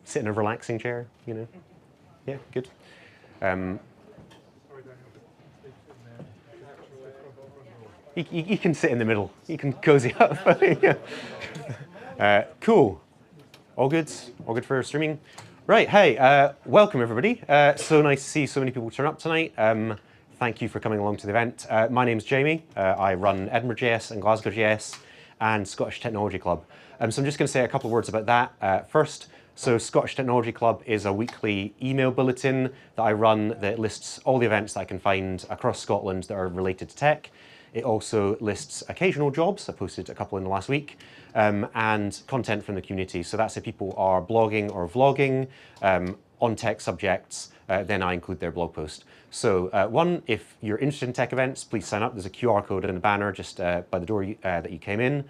sit in a relaxing chair, you know. Yeah, good. You can sit in the middle. You can cozy up. Cool. All good? All good for streaming? Right, hey, welcome everybody. So nice to see so many people turn up tonight. Thank you for coming along to the event. My name's Jamie. I run EdinburghJS and GlasgowJS and Scottish Technology Club. So I'm just going to say a couple of words about that first. So Scottish Technology Club is a weekly email bulletin that I run that lists all the events that I can find across Scotland that are related to tech. It also lists occasional jobs. I posted a couple in the last week, and content from the community. So that's if people are blogging or vlogging on tech subjects, then I include their blog post. So one, if you're interested in tech events, please sign up. There's a QR code in the banner just by the door that you came in.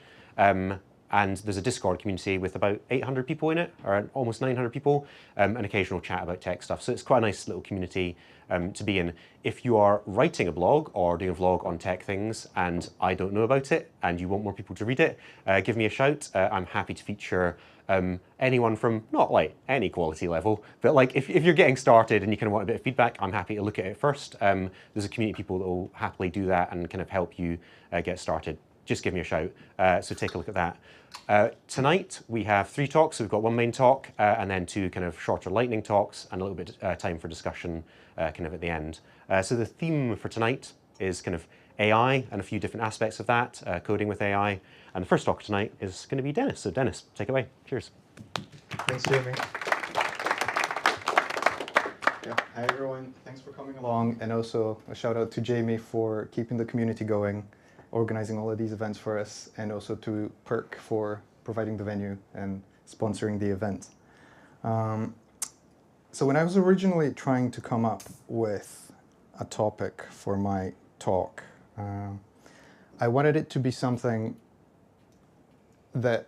And there's a Discord community with about 800 people in it, or almost 900 people, an occasional chat about tech stuff. So it's quite a nice little community to be in. If you are writing a blog or doing a vlog on tech things and I don't know about it and you want more people to read it, give me a shout. I'm happy to feature anyone from not like any quality level, but like if you're getting started and you kind of want a bit of feedback, I'm happy to look at it first. There's a community of people that will happily do that and kind of help you get started. Just give me a shout. So take a look at that. Tonight we have 3 talks. So we've got one main talk and then 2 kind of shorter lightning talks and a little bit time for discussion kind of at the end. So the theme for tonight is kind of AI and a few different aspects of that, coding with AI. And the first talk tonight is going to be Dennis. So Dennis, take it away. Cheers. Thanks, Jamie. Yeah. Hi, everyone. Thanks for coming along. And also a shout out to Jamie for keeping the community going, organizing all of these events for us, and also to Perk for providing the venue and sponsoring the event. So when I was originally trying to come up with a topic for my talk, I wanted it to be something that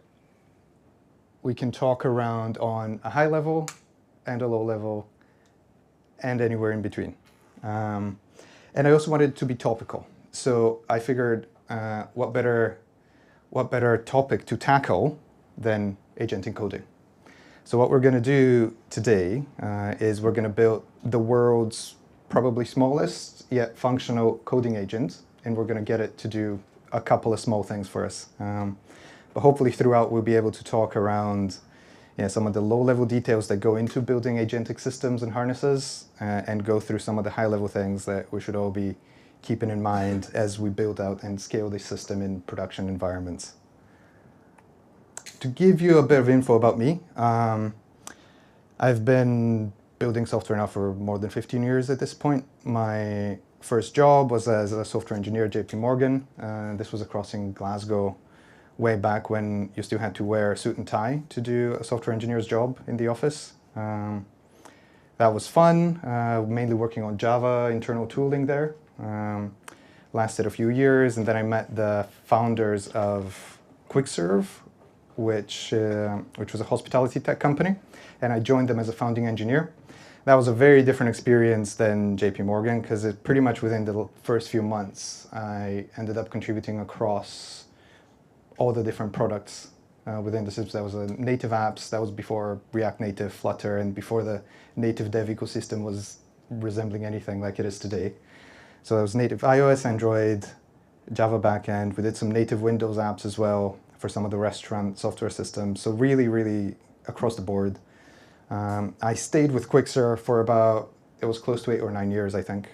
we can talk around on a high level and a low level and anywhere in between. And I also wanted it to be topical. So I figured what better topic to tackle than agentic coding. So what we're going to do today is we're going to build the world's probably smallest yet functional coding agent, and we're going to get it to do a couple of small things for us. But hopefully throughout we'll be able to talk around some of the low-level details that go into building agentic systems and harnesses, and go through some of the high-level things that we should all be keeping in mind as we build out and scale this system in production environments. To give you a bit of info about me, I've been building software now for more than 15 years at this point. My first job was as a software engineer at JP Morgan. This was across in Glasgow, way back when you still had to wear a suit and tie to do a software engineer's job in the office. That was fun, mainly working on Java internal tooling there. Lasted a few years, and then I met the founders of QuickServe, which was a hospitality tech company, and I joined them as a founding engineer. That was a very different experience than JP Morgan, because pretty much within the first few months, I ended up contributing across all the different products within the system. That was native apps, that was before React Native, Flutter, and before the native dev ecosystem was resembling anything like it is today. So that was native iOS, Android, Java backend. We did some native Windows apps as well for some of the restaurant software systems. So really, really across the board. I stayed with QuickServe for about, it was close to 8 or 9 years, I think,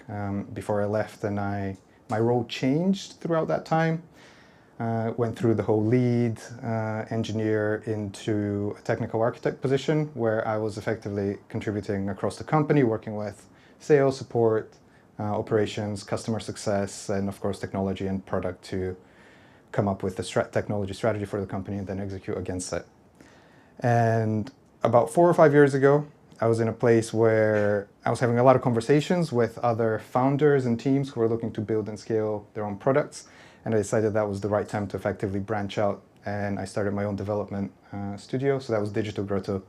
before I left. And my role changed throughout that time. Went through the whole lead engineer into a technical architect position, where I was effectively contributing across the company, working with sales, support, operations, customer success, and of course technology and product to come up with the technology strategy for the company and then execute against it. And about 4 or 5 years ago, I was in a place where I was having a lot of conversations with other founders and teams who were looking to build and scale their own products. And I decided that was the right time to effectively branch out. And I started my own development studio. So that was Digital Grotto.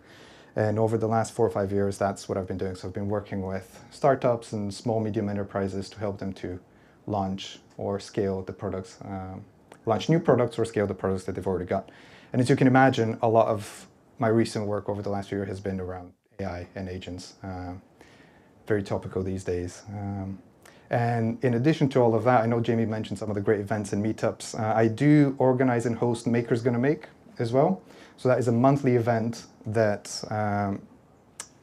And over the last 4 or 5 years, that's what I've been doing. So I've been working with startups and small, medium enterprises to help them to launch or scale the products, launch new products or scale the products that they've already got. And as you can imagine, a lot of my recent work over the last few years has been around AI and agents. Very topical these days. And in addition to all of that, I know Jamie mentioned some of the great events and meetups. I do organize and host Maker's Gonna Make as well. So that is a monthly event that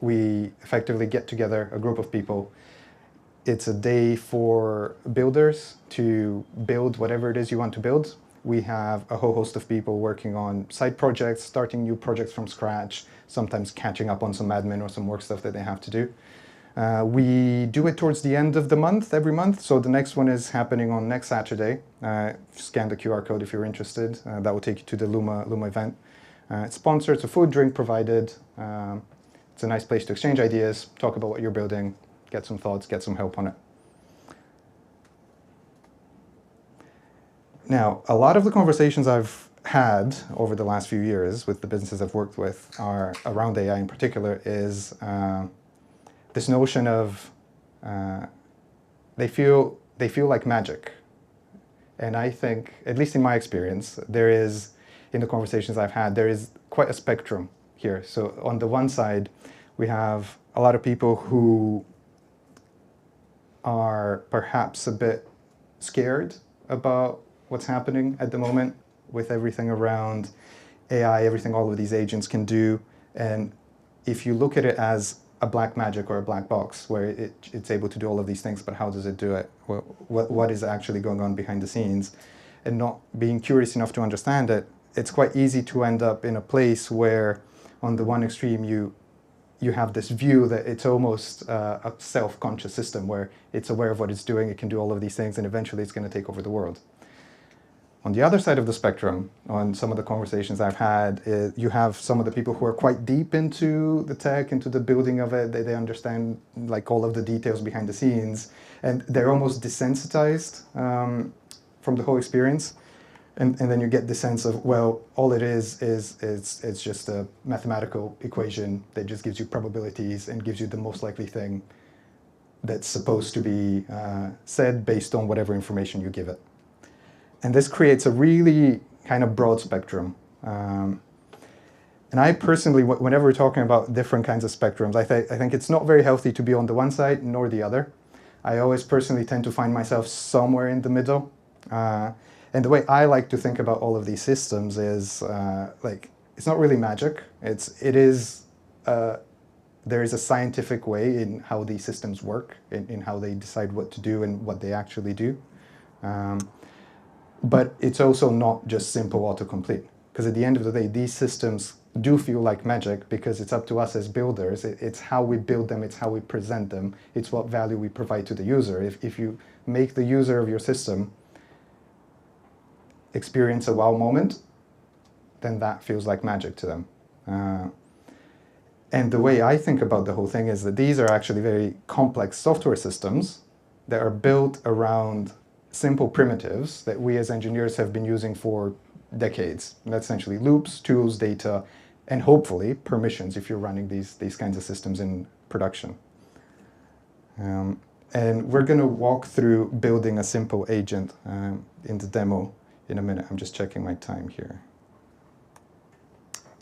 we effectively get together, a group of people. It's a day for builders to build whatever it is you want to build. We have a whole host of people working on side projects, starting new projects from scratch, sometimes catching up on some admin or some work stuff that they have to do. We do it towards the end of the month, every month. So the next one is happening on next Saturday. Scan the QR code if you're interested. That will take you to the Luma event. It's sponsored, so food, drink provided. It's a nice place to exchange ideas, talk about what you're building, get some thoughts, get some help on it. Now, a lot of the conversations I've had over the last few years with the businesses I've worked with are around AI in particular is this notion of they feel like magic. And I think, at least in my experience, there is, in the conversations I've had, there is quite a spectrum here. So on the one side, we have a lot of people who are perhaps a bit scared about what's happening at the moment with everything around AI, everything all of these agents can do. And if you look at it as a black magic or a black box where it's able to do all of these things, but how does it do it? What is actually going on behind the scenes? And not being curious enough to understand it, it's quite easy to end up in a place where on the one extreme you have this view that it's almost a self-conscious system where it's aware of what it's doing, it can do all of these things, and eventually it's going to take over the world. On the other side of the spectrum, on some of the conversations I've had, you have some of the people who are quite deep into the tech, into the building of it. They understand like all of the details behind the scenes, and they're almost desensitized from the whole experience. And then you get the sense of, well, all it is it's just a mathematical equation that just gives you probabilities and gives you the most likely thing that's supposed to be said based on whatever information you give it. And this creates a really kind of broad spectrum. And I personally, whenever we're talking about different kinds of spectrums, I think it's not very healthy to be on the one side nor the other. I always personally tend to find myself somewhere in the middle. And the way I like to think about all of these systems is like, it's not really magic. There is a scientific way in how these systems work, in how they decide what to do and what they actually do. But it's also not just simple autocomplete, because at the end of the day, these systems do feel like magic because it's up to us as builders. It's how we build them, it's how we present them, it's what value we provide to the user. If you make the user of your system experience a wow moment, then that feels like magic to them. And the way I think about the whole thing is that these are actually very complex software systems that are built around simple primitives that we as engineers have been using for decades. And that's essentially loops, tools, data, and hopefully permissions if you're running these kinds of systems in production. And we're going to walk through building a simple agent in the demo in a minute. I'm just checking my time here.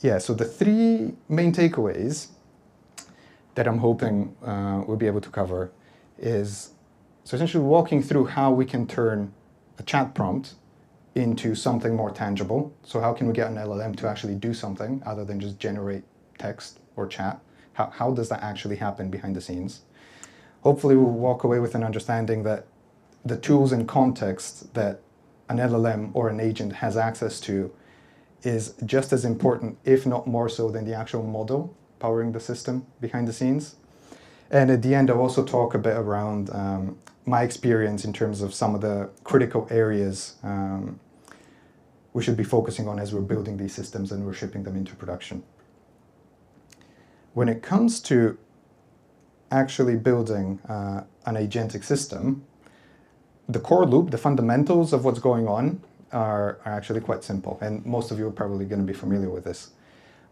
Yeah, so the three main takeaways that I'm hoping we'll be able to cover is, so essentially walking through how we can turn a chat prompt into something more tangible. So how can we get an LLM to actually do something other than just generate text or chat? How does that actually happen behind the scenes? Hopefully we'll walk away with an understanding that the tools and context that an LLM or an agent has access to is just as important, if not more so, than the actual model powering the system behind the scenes. And at the end, I'll also talk a bit around my experience in terms of some of the critical areas we should be focusing on as we're building these systems and we're shipping them into production. When it comes to actually building an agentic system, the core loop, the fundamentals of what's going on are actually quite simple. And most of you are probably going to be familiar with this.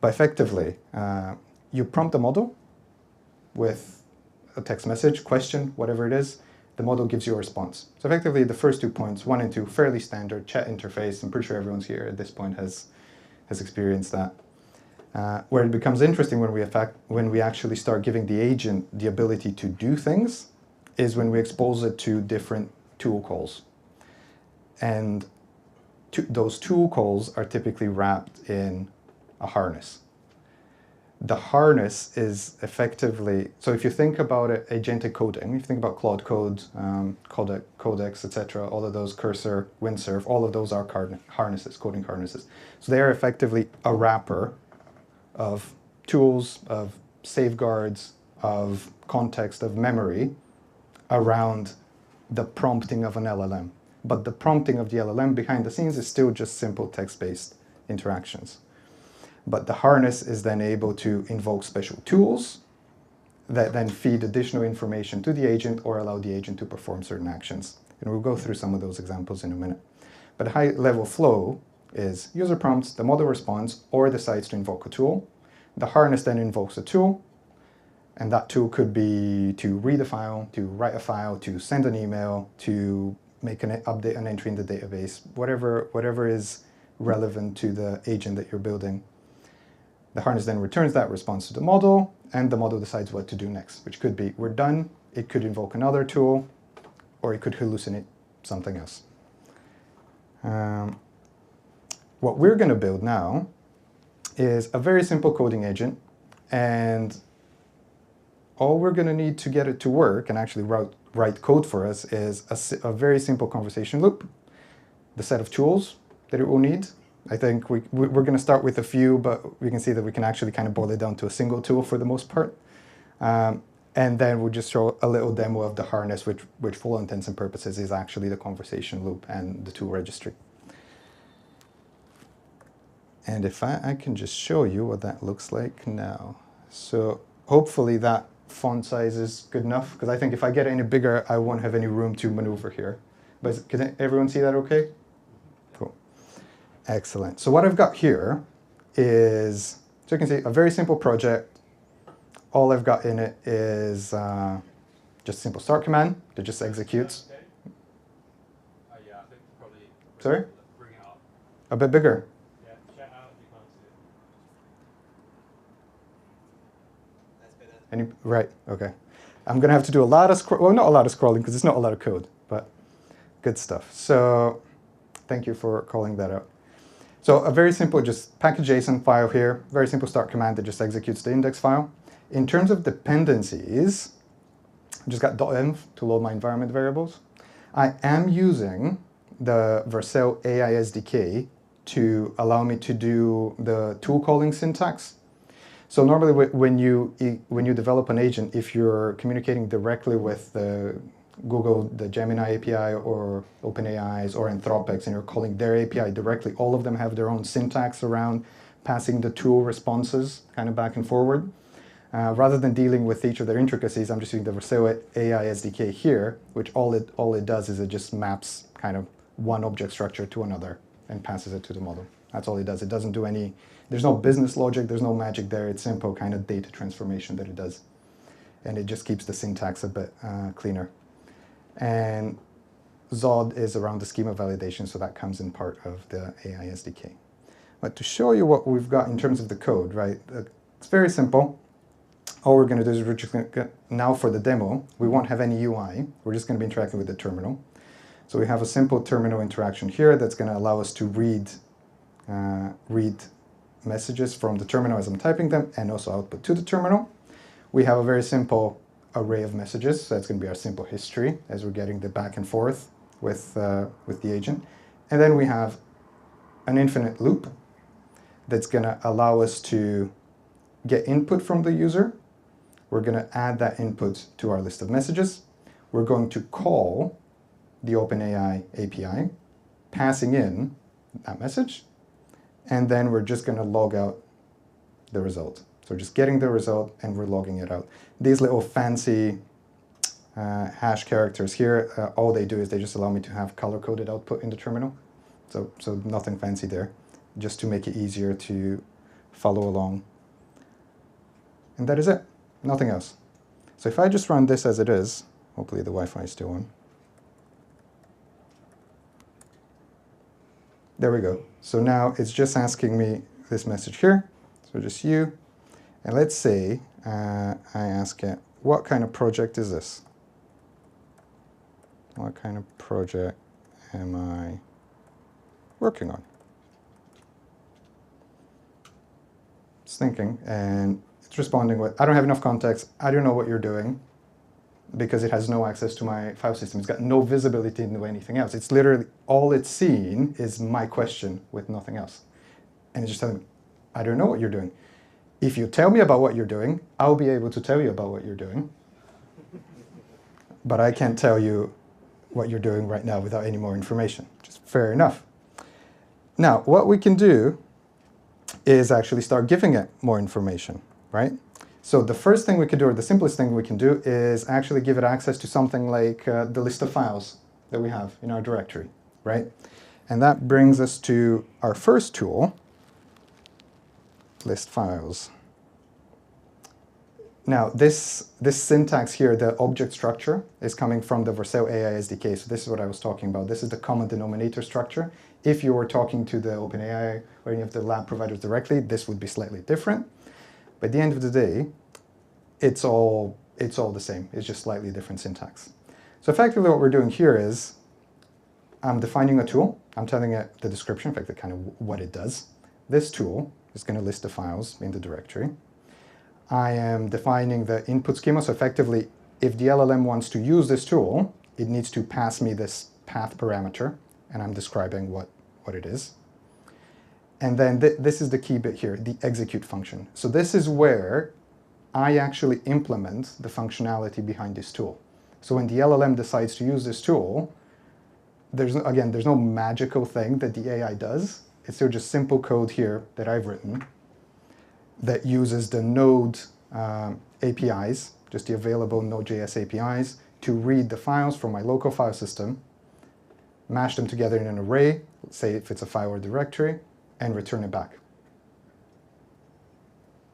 But effectively, you prompt a model with a text message, question, whatever it is. The model gives you a response. So effectively, the first 2 points, 1 and 2, fairly standard chat interface. I'm pretty sure everyone's here at this point has experienced that. Where it becomes interesting when we actually start giving the agent the ability to do things is when we expose it to different tool calls. And those tool calls are typically wrapped in a harness. The harness is effectively, so if you think about it, agentic coding, if you think about Claude Code, Codex, etc., all of those, Cursor, Windsurf, all of those are harnesses, coding harnesses. So they are effectively a wrapper of tools, of safeguards, of context, of memory around the prompting of an LLM. But the prompting of the LLM behind the scenes is still just simple text-based interactions. But the harness is then able to invoke special tools that then feed additional information to the agent or allow the agent to perform certain actions. And we'll go through some of those examples in a minute. But high-level flow is user prompts, the model responds, or decides to invoke a tool. The harness then invokes a tool, and that tool could be to read a file, to write a file, to send an email, to make an update, an entry in the database, whatever is relevant to the agent that you're building. The harness then returns that response to the model, and the model decides what to do next, which could be, we're done, it could invoke another tool, or it could hallucinate something else. What we're going to build now is a very simple coding agent, and all we're going to need to get it to work and actually write code for us is a very simple conversation loop, the set of tools that it will need. I think we're going to start with a few, but we can see that we can actually kind of boil it down to a single tool for the most part. And then we'll just show a little demo of the harness, which for all intents and purposes is actually the conversation loop and the tool registry. And if I can just show you what that looks like now. So hopefully that font size is good enough, because I think if I get any bigger, I won't have any room to maneuver here. But can everyone see that okay? Cool. Excellent. So what I've got here is, so you can see, a very simple project. All I've got in it is just a simple start command that just executes. Yeah, I think probably Sorry? Bring it up. A bit bigger. Yeah, chat out if you can't see it. That's better. Right, okay. I'm going to have to do a lot of well, not a lot of scrolling, because it's not a lot of code, but good stuff. So thank you for calling that out. So a very simple, just package.json file here, very simple start command that just executes the index file. In terms of dependencies, I just got .env to load my environment variables. I am using the Vercel AI SDK to allow me to do the tool calling syntax. So normally when you develop an agent, if you're communicating directly with the Google, the Gemini API or OpenAI's or Anthropic's, and you're calling their API directly, all of them have their own syntax around passing the tool responses kind of back and forward. Rather than dealing with each of their intricacies, I'm just using the Vercel AI SDK here, which all it does is it just maps kind of one object structure to another and passes it to the model. That's all it does. It doesn't do any, there's no business logic, there's no magic there. It's simple kind of data transformation that it does. And it just keeps the syntax a bit cleaner. And Zod is around the schema validation, so that comes in part of the AI SDK. But to show you what we've got in terms of the code, right, it's very simple. All we're going to do is we're just going to, now for the demo, we won't have any UI. We're just going to be interacting with the terminal. So we have a simple terminal interaction here that's going to allow us to read messages from the terminal as I'm typing them and also output to the terminal. We have a very simple array of messages. So that's going to be our simple history as we're getting the back and forth with the agent. And then we have an infinite loop that's going to allow us to get input from the user. We're going to add that input to our list of messages. We're going to call the OpenAI API, passing in that message, and then we're just going to log out the result. So we're just getting the result and we're logging it out. These little fancy hash characters here, all they do is they just allow me to have color-coded output in the terminal. So nothing fancy there, just to make it easier to follow along. And that is it, nothing else. So if I just run this as it is, hopefully the Wi-Fi is still on. There we go. So now it's just asking me this message here. So just you. And let's say I ask it, what kind of project is this? What kind of project am I working on? It's thinking, and it's responding with, I don't have enough context, I don't know what you're doing, because it has no access to my file system. It's got no visibility into anything else. It's literally, all it's seeing is my question with nothing else. And it's just telling me, I don't know what you're doing. If you tell me about what you're doing, I'll be able to tell you about what you're doing. But I can't tell you what you're doing right now without any more information, which is fair enough. Now, what we can do is actually start giving it more information, right? So the first thing we could do, or the simplest thing we can do, is actually give it access to something like the list of files that we have in our directory, right? And that brings us to our first tool, list files. Now, this syntax here, the object structure, is coming from the Vercel AI SDK. So this is what I was talking about. This is the common denominator structure. If you were talking to the OpenAI or any of the lab providers directly, this would be slightly different. But at the end of the day, it's all the same. It's just slightly different syntax. So effectively what we're doing here is I'm defining a tool. I'm telling it the description, in fact, the kind of what it does. This tool is going to list the files in the directory. I am defining the input schema. So effectively, if the LLM wants to use this tool, it needs to pass me this path parameter, and I'm describing what it is. And then this is the key bit here, the execute function. So this is where I actually implement the functionality behind this tool. So when the LLM decides to use this tool, there's no magical thing that the AI does. It's still just simple code here that I've written that uses the Node APIs, just the available Node.js APIs, to read the files from my local file system, mash them together in an array, say if it's a file or directory, and return it back.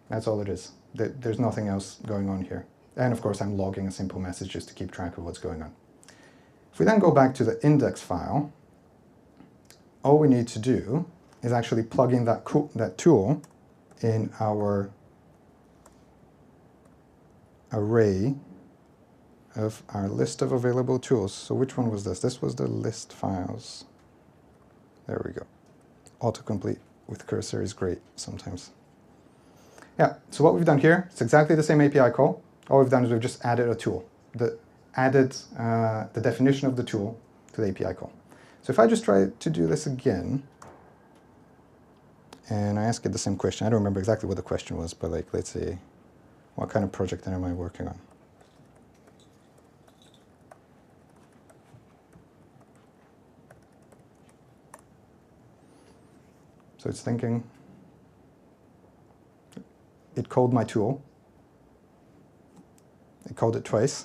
That's all it is. There's nothing else going on here. And of course, I'm logging a simple message just to keep track of what's going on. If we then go back to the index file, all we need to do is actually plug in that tool in our array of our list of available tools. So which one was this? This was the list files. There we go. Autocomplete with cursor is great sometimes. Yeah, so what we've done here, it's exactly the same API call. All we've done is we've just added a tool, added the definition of the tool to the API call. So if I just try to do this again, and I ask it the same question, I don't remember exactly what the question was, but like, let's say, what kind of project am I working on? So it's thinking, it called my tool, it called it twice,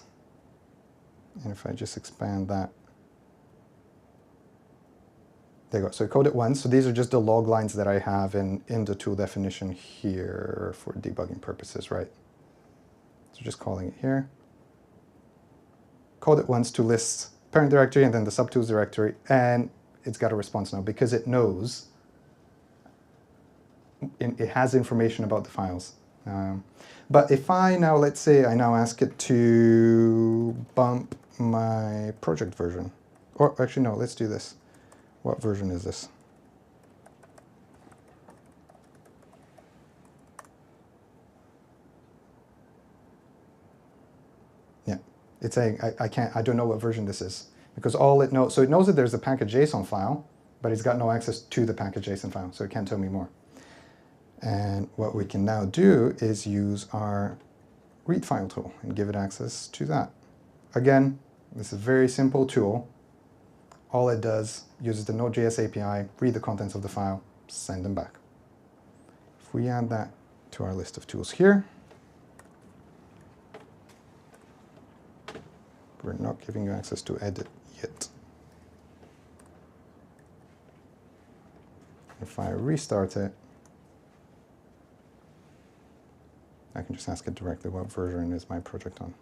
and if I just expand that, there you go. So it called it once. So these are just the log lines that I have in the tool definition here for debugging purposes, right? So just calling it here. Called it once to list parent directory and then the subtools directory, and it's got a response now because it knows, it has information about the files. But if I now, let's say I now ask it to bump my project version, or actually no, let's do this. What version is this? Yeah, it's saying I don't know what version this is because all it knows, so it knows that there's a package.json file, but it's got no access to the package.json file, so it can't tell me more. And what we can now do is use our read file tool and give it access to that. Again, this is a very simple tool. All it does, uses the Node.js API, read the contents of the file, send them back. If we add that to our list of tools here, we're not giving you access to edit yet. If I restart it, I can just ask it directly what version is my project on.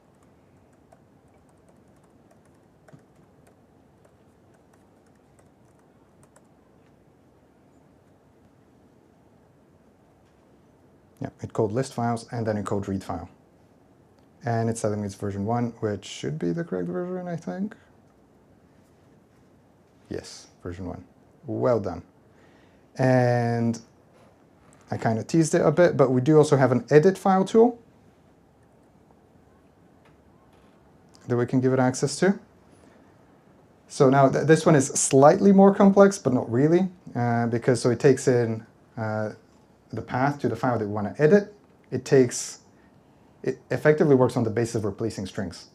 encode list files, and then encode read file. And it's telling me it's version 1, which should be the correct version, I think. Yes, version 1. Well done. And I kind of teased it a bit, but we do also have an edit file tool that we can give it access to. So now this one is slightly more complex, but not really, because so it takes in the path to the file that we want to edit. It effectively works on the basis of replacing strings.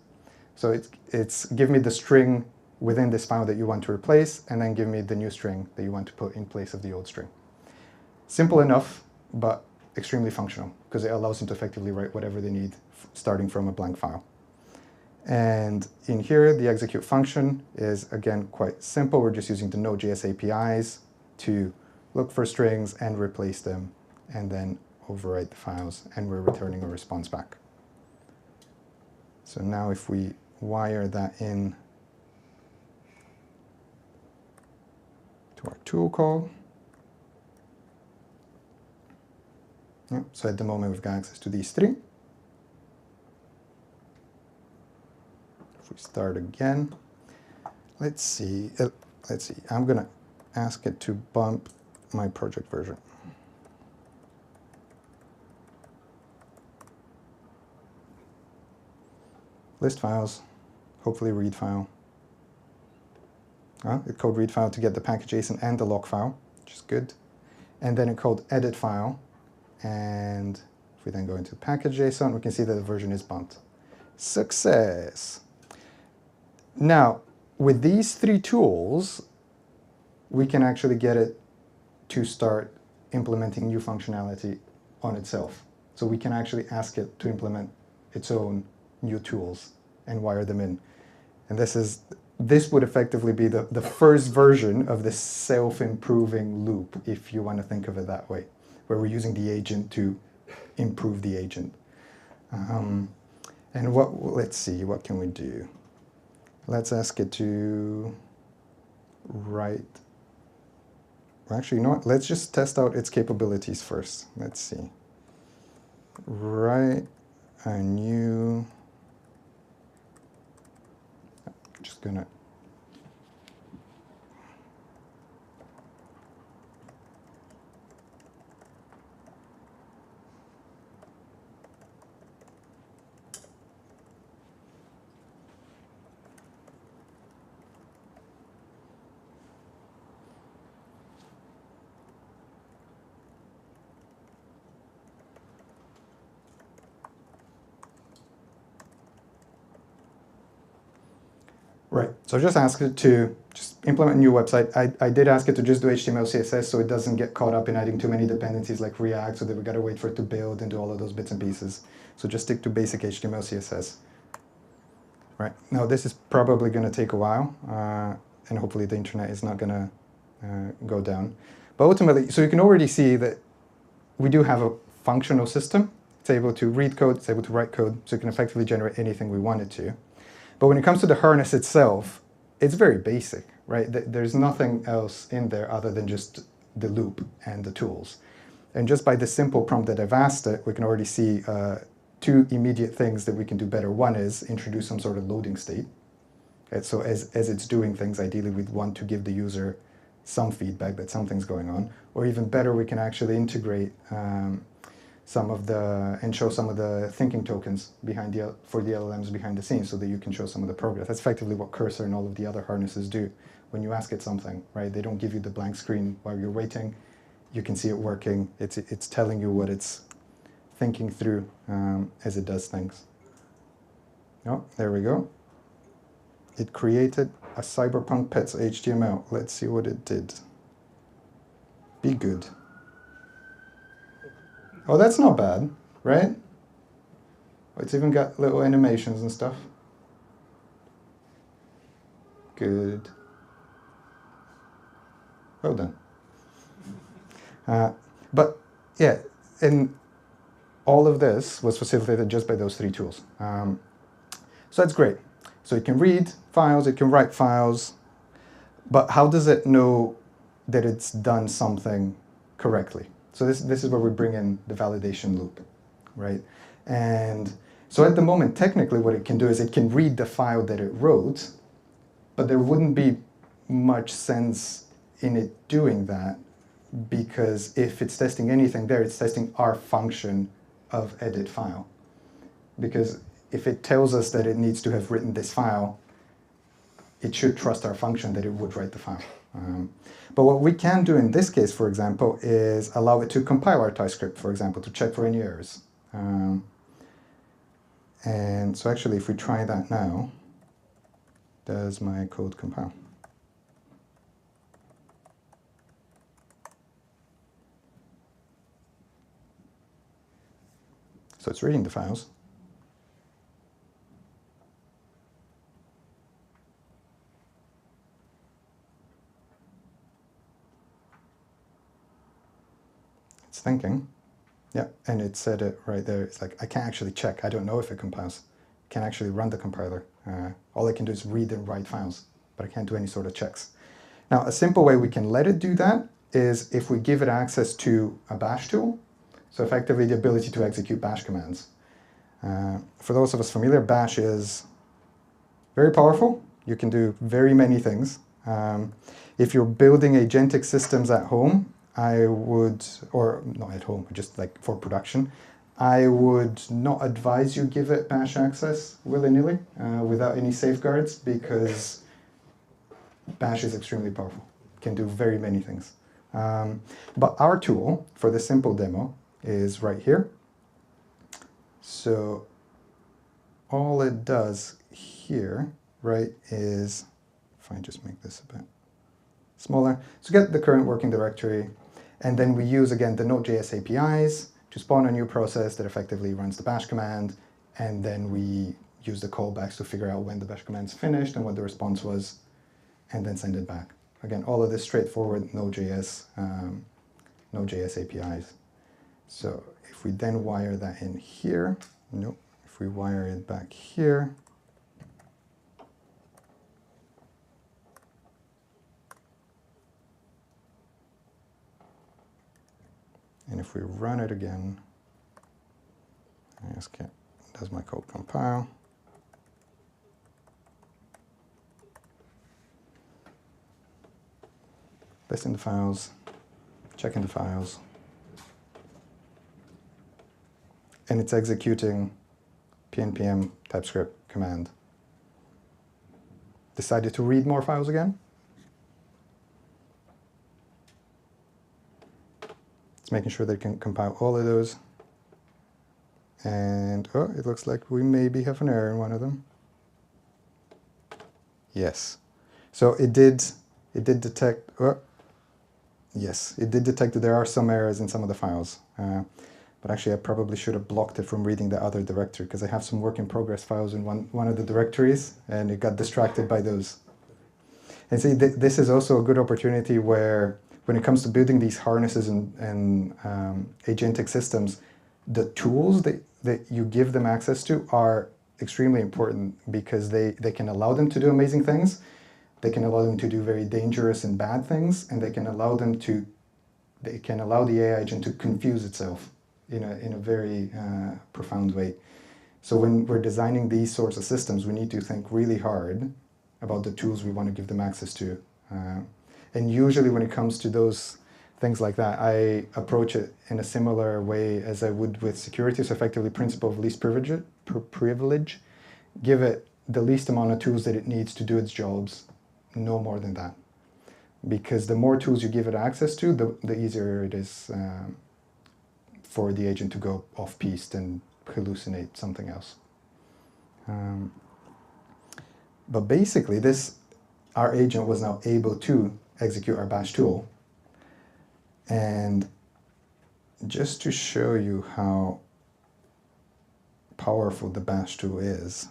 So it's give me the string within this file that you want to replace, and then give me the new string that you want to put in place of the old string. Simple enough, but extremely functional, because it allows them to effectively write whatever they need starting from a blank file. And in here, the execute function is, again, quite simple. We're just using the Node.js APIs to look for strings and replace them, and then overwrite the files, and we're returning a response back. So now if we wire that in to our tool call, so at the moment we've got access to these three. If we start again, let's see, I'm gonna ask it to bump my project version. List files, hopefully read file. It code read file to get the package JSON and the log file, which is good. And then it called edit file. And if we then go into package JSON, we can see that the version is bumped. Success. Now, with these three tools, we can actually get it to start implementing new functionality on itself. So we can actually ask it to implement its own new tools and wire them in. And this would effectively be the first version of this self-improving loop, if you want to think of it that way, where we're using the agent to improve the agent. And let's see, what can we do? Let's ask it to write. Actually, you know what? Let's just test out its capabilities first. Let's see. Write a new. Just gonna. Right, so just ask it to just implement a new website. I did ask it to just do HTML, CSS, so it doesn't get caught up in adding too many dependencies like React, so that we gotta wait for it to build and do all of those bits and pieces. So just stick to basic HTML, CSS. Right, now this is probably gonna take a while, and hopefully the internet is not gonna go down. But ultimately, so you can already see that we do have a functional system. It's able to read code, it's able to write code, so it can effectively generate anything we want it to. But when it comes to the harness itself, it's very basic, right? There's nothing else in there other than just the loop and the tools. And just by the simple prompt that I've asked it, we can already see two immediate things that we can do better. One is introduce some sort of loading state. Okay, so as it's doing things, ideally we'd want to give the user some feedback that something's going on. Or even better, we can actually integrate and show some of the thinking tokens behind for the LLMs behind the scenes, so that you can show some of the progress. That's effectively what Cursor and all of the other harnesses do. When you ask it something, right? They don't give you the blank screen while you're waiting. You can see it working. It's telling you what it's thinking through as it does things. Oh, there we go. It created a Cyberpunk Pets HTML. Let's see what it did. Be good. Oh, that's not bad, right? It's even got little animations and stuff. Good. Well done. But yeah, and all of this was facilitated just by those three tools. So that's great. So it can read files, it can write files, but how does it know that it's done something correctly? So this is where we bring in the validation loop, right? And so at the moment, technically what it can do is it can read the file that it wrote, but there wouldn't be much sense in it doing that, because if it's testing anything there, it's testing our function of edit file. Because if it tells us that it needs to have written this file, it should trust our function that it would write the file. But what we can do in this case, for example, is allow it to compile our TypeScript, for example, to check for any errors. And so actually, if we try that now, does my code compile? So it's reading the files. It's thinking. Yeah, and it said it right there. It's like, I can't actually check. I don't know if it compiles. I can't actually run the compiler. All I can do is read and write files, but I can't do any sort of checks. Now, a simple way we can let it do that is if we give it access to a bash tool. So effectively the ability to execute bash commands. For those of us familiar, bash is very powerful. You can do very many things. If you're building agentic systems at home, I would, or not at home, just like for production, I would not advise you give it bash access willy-nilly without any safeguards, because bash is extremely powerful. It can do very many things. But our tool for this simple demo is right here. So all it does here, right, is, if I just make this a bit smaller, so get the current working directory, and then we use, again, the Node.js APIs to spawn a new process that effectively runs the bash command, and then we use the callbacks to figure out when the bash command's finished and what the response was, and then send it back. Again, all of this straightforward Node.js APIs. So if we then wire that in here, nope, if we wire it back here, and if we run it again, I ask it, does my code compile? Listing the files, checking the files, and it's executing pnpm TypeScript command. Decided to read more files again. It's making sure that it can compile all of those. And oh, it looks like we maybe have an error in one of them. Yes. So it did detect, oh, yes, it did detect that there are some errors in some of the files. But actually, I probably should have blocked it from reading the other directory, because I have some work in progress files in one of the directories, and it got distracted by those. And see, this is also a good opportunity where, when it comes to building these harnesses and agentic systems, the tools that you give them access to are extremely important, because they can allow them to do amazing things, they can allow them to do very dangerous and bad things, and they can allow the AI agent to confuse itself in a very profound way. So when we're designing these sorts of systems, we need to think really hard about the tools we want to give them access to. And usually when it comes to those things like that, I approach it in a similar way as I would with security. So effectively, principle of least privilege. Give it the least amount of tools that it needs to do its jobs, no more than that. Because the more tools you give it access to, the easier it is for the agent to go off-piste and hallucinate something else. But basically, our agent was now able to execute our bash tool. And just to show you how powerful the bash tool is,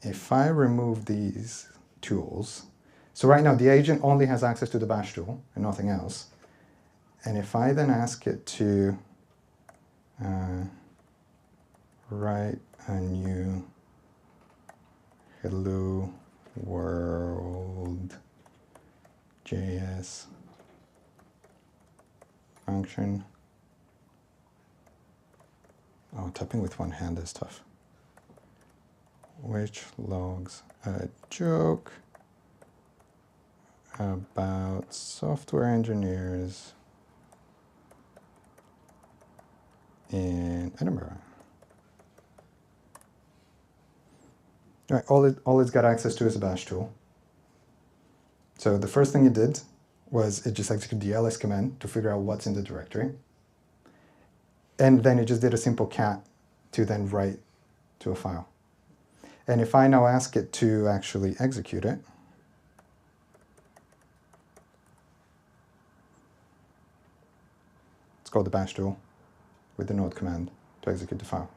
if I remove these tools, so right now the agent only has access to the bash tool and nothing else. And if I then ask it to write a new hello world JS function, Oh, typing with one hand is tough. Which logs a joke about software engineers in Edinburgh. All right, all it's got access to is a bash tool. So the first thing it did was it just executed the ls command to figure out what's in the directory. And then it just did a simple cat to then write to a file. And if I now ask it to actually execute it, it's called the bash tool with the node command to execute the file.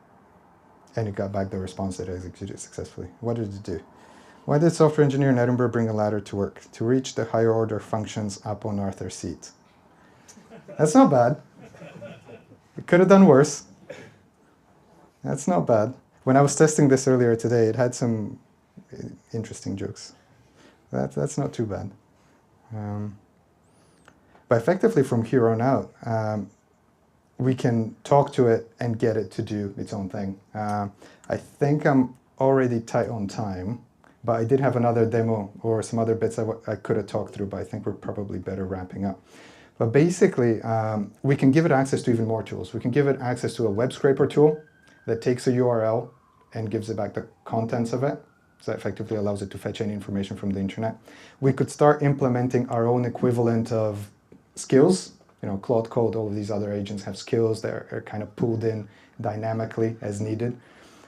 And it got back the response that I executed successfully. What did it do? Why did software engineer in Edinburgh bring a ladder to work? To reach the higher order functions up on Arthur's seat. That's not bad. It could have done worse. That's not bad. When I was testing this earlier today, it had some interesting jokes. That's not too bad. But effectively from here on out, we can talk to it and get it to do its own thing. I think I'm already tight on time, but I did have another demo or some other bits I could have talked through, but I think we're probably better wrapping up. But basically, we can give it access to even more tools. We can give it access to a web scraper tool that takes a URL and gives it back the contents of it. So that effectively allows it to fetch any information from the internet. We could start implementing our own equivalent of skills. You know, Claude Code, all of these other agents have skills that are kind of pulled in dynamically as needed.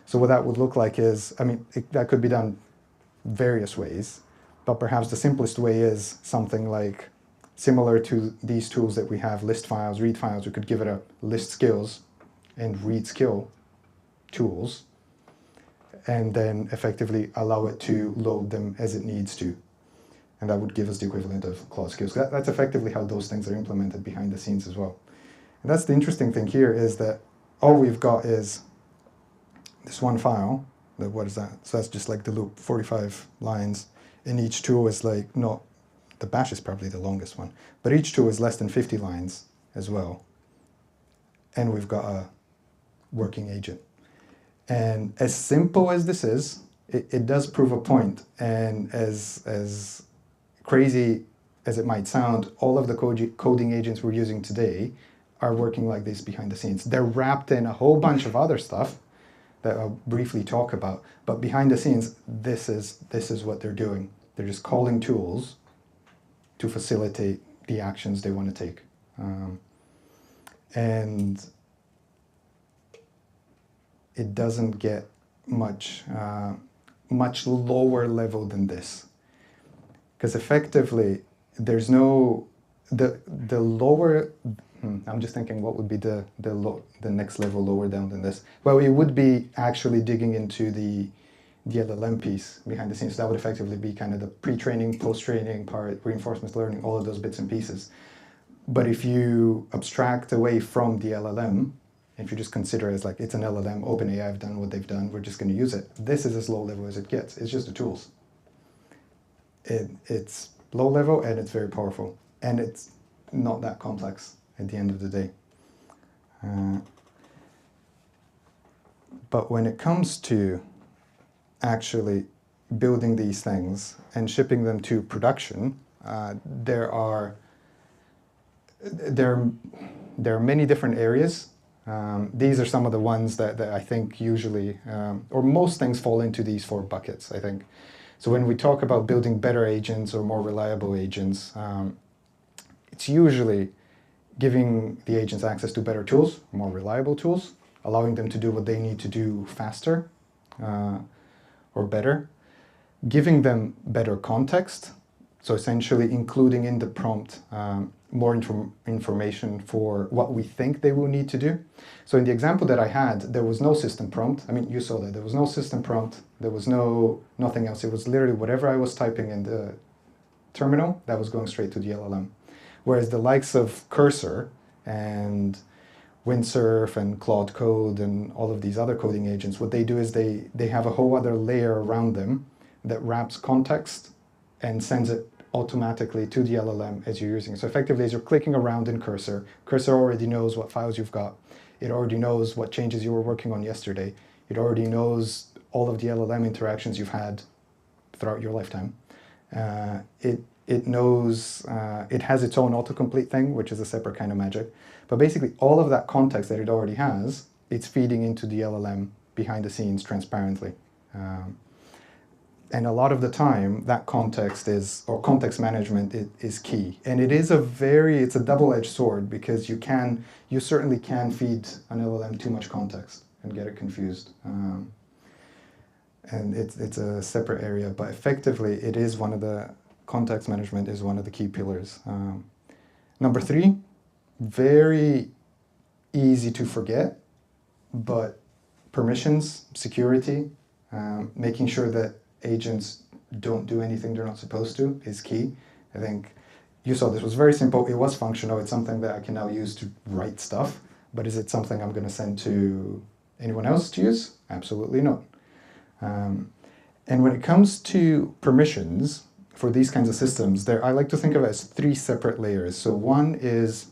So what that would look like is, I mean, that could be done various ways, but perhaps the simplest way is something like similar to these tools that we have, list files, read files. We could give it a list skills and read skill tools, and then effectively allow it to load them as it needs to. And that would give us the equivalent of Claude skills. That's effectively how those things are implemented behind the scenes as well. And that's the interesting thing here, is that all we've got is this one file. What is that? So that's just like the loop, 45 lines. And each tool is like, not, the bash is probably the longest one, but each tool is less than 50 lines as well. And we've got a working agent. And as simple as this is, it does prove a point. And as crazy as it might sound, all of the coding agents we're using today are working like this behind the scenes. They're wrapped in a whole bunch of other stuff that I'll briefly talk about, but behind the scenes, this is what they're doing. They're just calling tools to facilitate the actions they want to take. And it doesn't get much lower level than this. Because effectively, there's no, the lower, I'm just thinking what would be the next level lower down than this. Well, it would be actually digging into the LLM piece behind the scenes. That would effectively be kind of the pre-training, post-training part, reinforcement learning, all of those bits and pieces. But if you abstract away from the LLM, if you just consider it as like, it's an LLM, OpenAI have done what they've done, we're just going to use it. This is as low level as it gets. It's just the tools. It's low level and it's very powerful. And it's not that complex at the end of the day. But when it comes to actually building these things and shipping them to production, there are many different areas. These are some of the ones that I think usually, or most things fall into these 4 buckets, I think. So when we talk about building better agents or more reliable agents, it's usually giving the agents access to better tools, more reliable tools, allowing them to do what they need to do faster or better, giving them better context, so essentially including in the prompt more information for what we think they will need to do. So in the example that I had, there was no system prompt. I mean, you saw that. There was no system prompt. There was nothing else. It was literally whatever I was typing in the terminal, that was going straight to the LLM. Whereas the likes of Cursor and Windsurf and Claude Code and all of these other coding agents, what they do is they have a whole other layer around them that wraps context and sends it automatically to the LLM as you're using it. So effectively, as you're clicking around in Cursor, Cursor already knows what files you've got. It already knows what changes you were working on yesterday. It already knows all of the LLM interactions you've had throughout your lifetime. It knows, it has its own autocomplete thing, which is a separate kind of magic. But basically all of that context that it already has, it's feeding into the LLM behind the scenes transparently. And a lot of the time, that context is, or context management is key. And it is it's a double-edged sword, because you certainly can feed an LLM too much context and get it confused. And it's a separate area, but effectively it is context management is one of the key pillars. Number 3, very easy to forget, but permissions, security, making sure that agents don't do anything they're not supposed to is key. I think you saw this was very simple. It was functional. It's something that I can now use to write stuff, but is it something I'm going to send to anyone else to use? Absolutely not. And when it comes to permissions for these kinds of systems, I like to think of it as 3 separate layers. So one is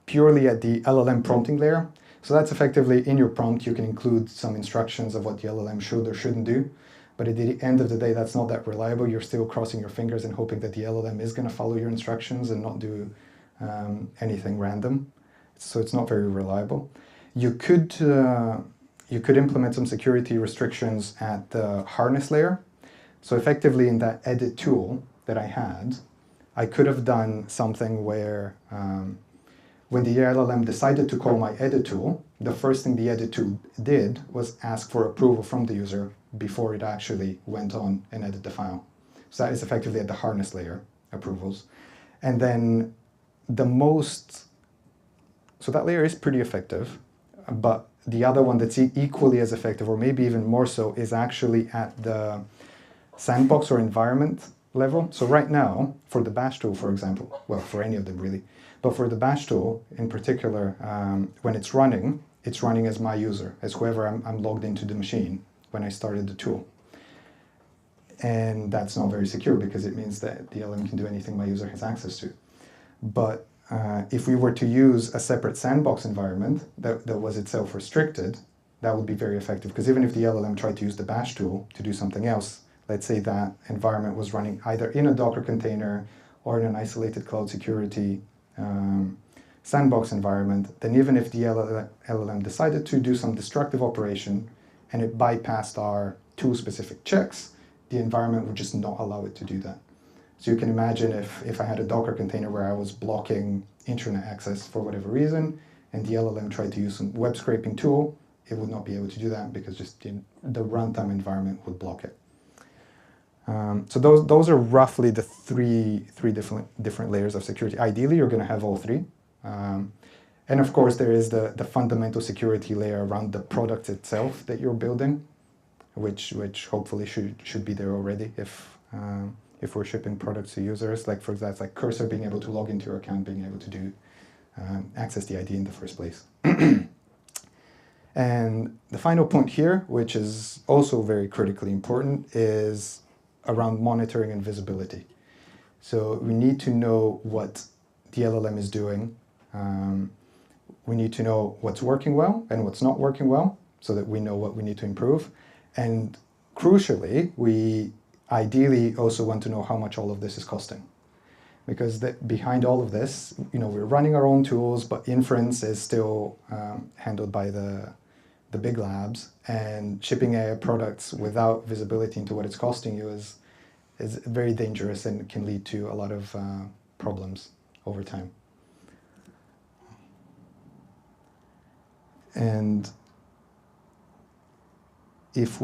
purely at the LLM prompting layer. So that's effectively in your prompt, you can include some instructions of what the LLM should or shouldn't do. But at the end of the day, that's not that reliable. You're still crossing your fingers and hoping that the LLM is going to follow your instructions and not do anything random. So it's not very reliable. You could implement some security restrictions at the harness layer. So effectively in that edit tool that I had, I could have done something where when the LLM decided to call my edit tool, the first thing the edit tool did was ask for approval from the user before it actually went on and edited the file. So that is effectively at the harness layer approvals. And then so that layer is pretty effective, but the other one that's equally as effective, or maybe even more so, is actually at the sandbox or environment level. So right now, for the bash tool, for example, well, for any of them really, but for the bash tool in particular, when it's running as my user, as whoever I'm logged into the machine when I started the tool. And that's not very secure, because it means that the LLM can do anything my user has access to. But if we were to use a separate sandbox environment that was itself restricted, that would be very effective, because even if the LLM tried to use the bash tool to do something else, let's say that environment was running either in a Docker container or in an isolated cloud security sandbox environment, then even if the LLM decided to do some destructive operation and it bypassed our tool-specific checks, the environment would just not allow it to do that. So you can imagine if I had a Docker container where I was blocking internet access for whatever reason, and the LLM tried to use some web scraping tool, it would not be able to do that, because just the runtime environment would block it. So those are roughly the three different layers of security. Ideally, you're going to have all 3. And of course, there is the fundamental security layer around the product itself that you're building, which hopefully should be there already if we're shipping products to users. Like for example, like Cursor being able to log into your account, being able to access the ID in the first place. And the final point here, which is also very critically important, is around monitoring and visibility. So we need to know what the LLM is doing. We need to know what's working well and what's not working well, so that we know what we need to improve. And crucially, we ideally also want to know how much all of this is costing. Because behind all of this, we're running our own tools, but inference is still handled by the big labs, and shipping AI products without visibility into what it's costing you is very dangerous and can lead to a lot of problems over time. And if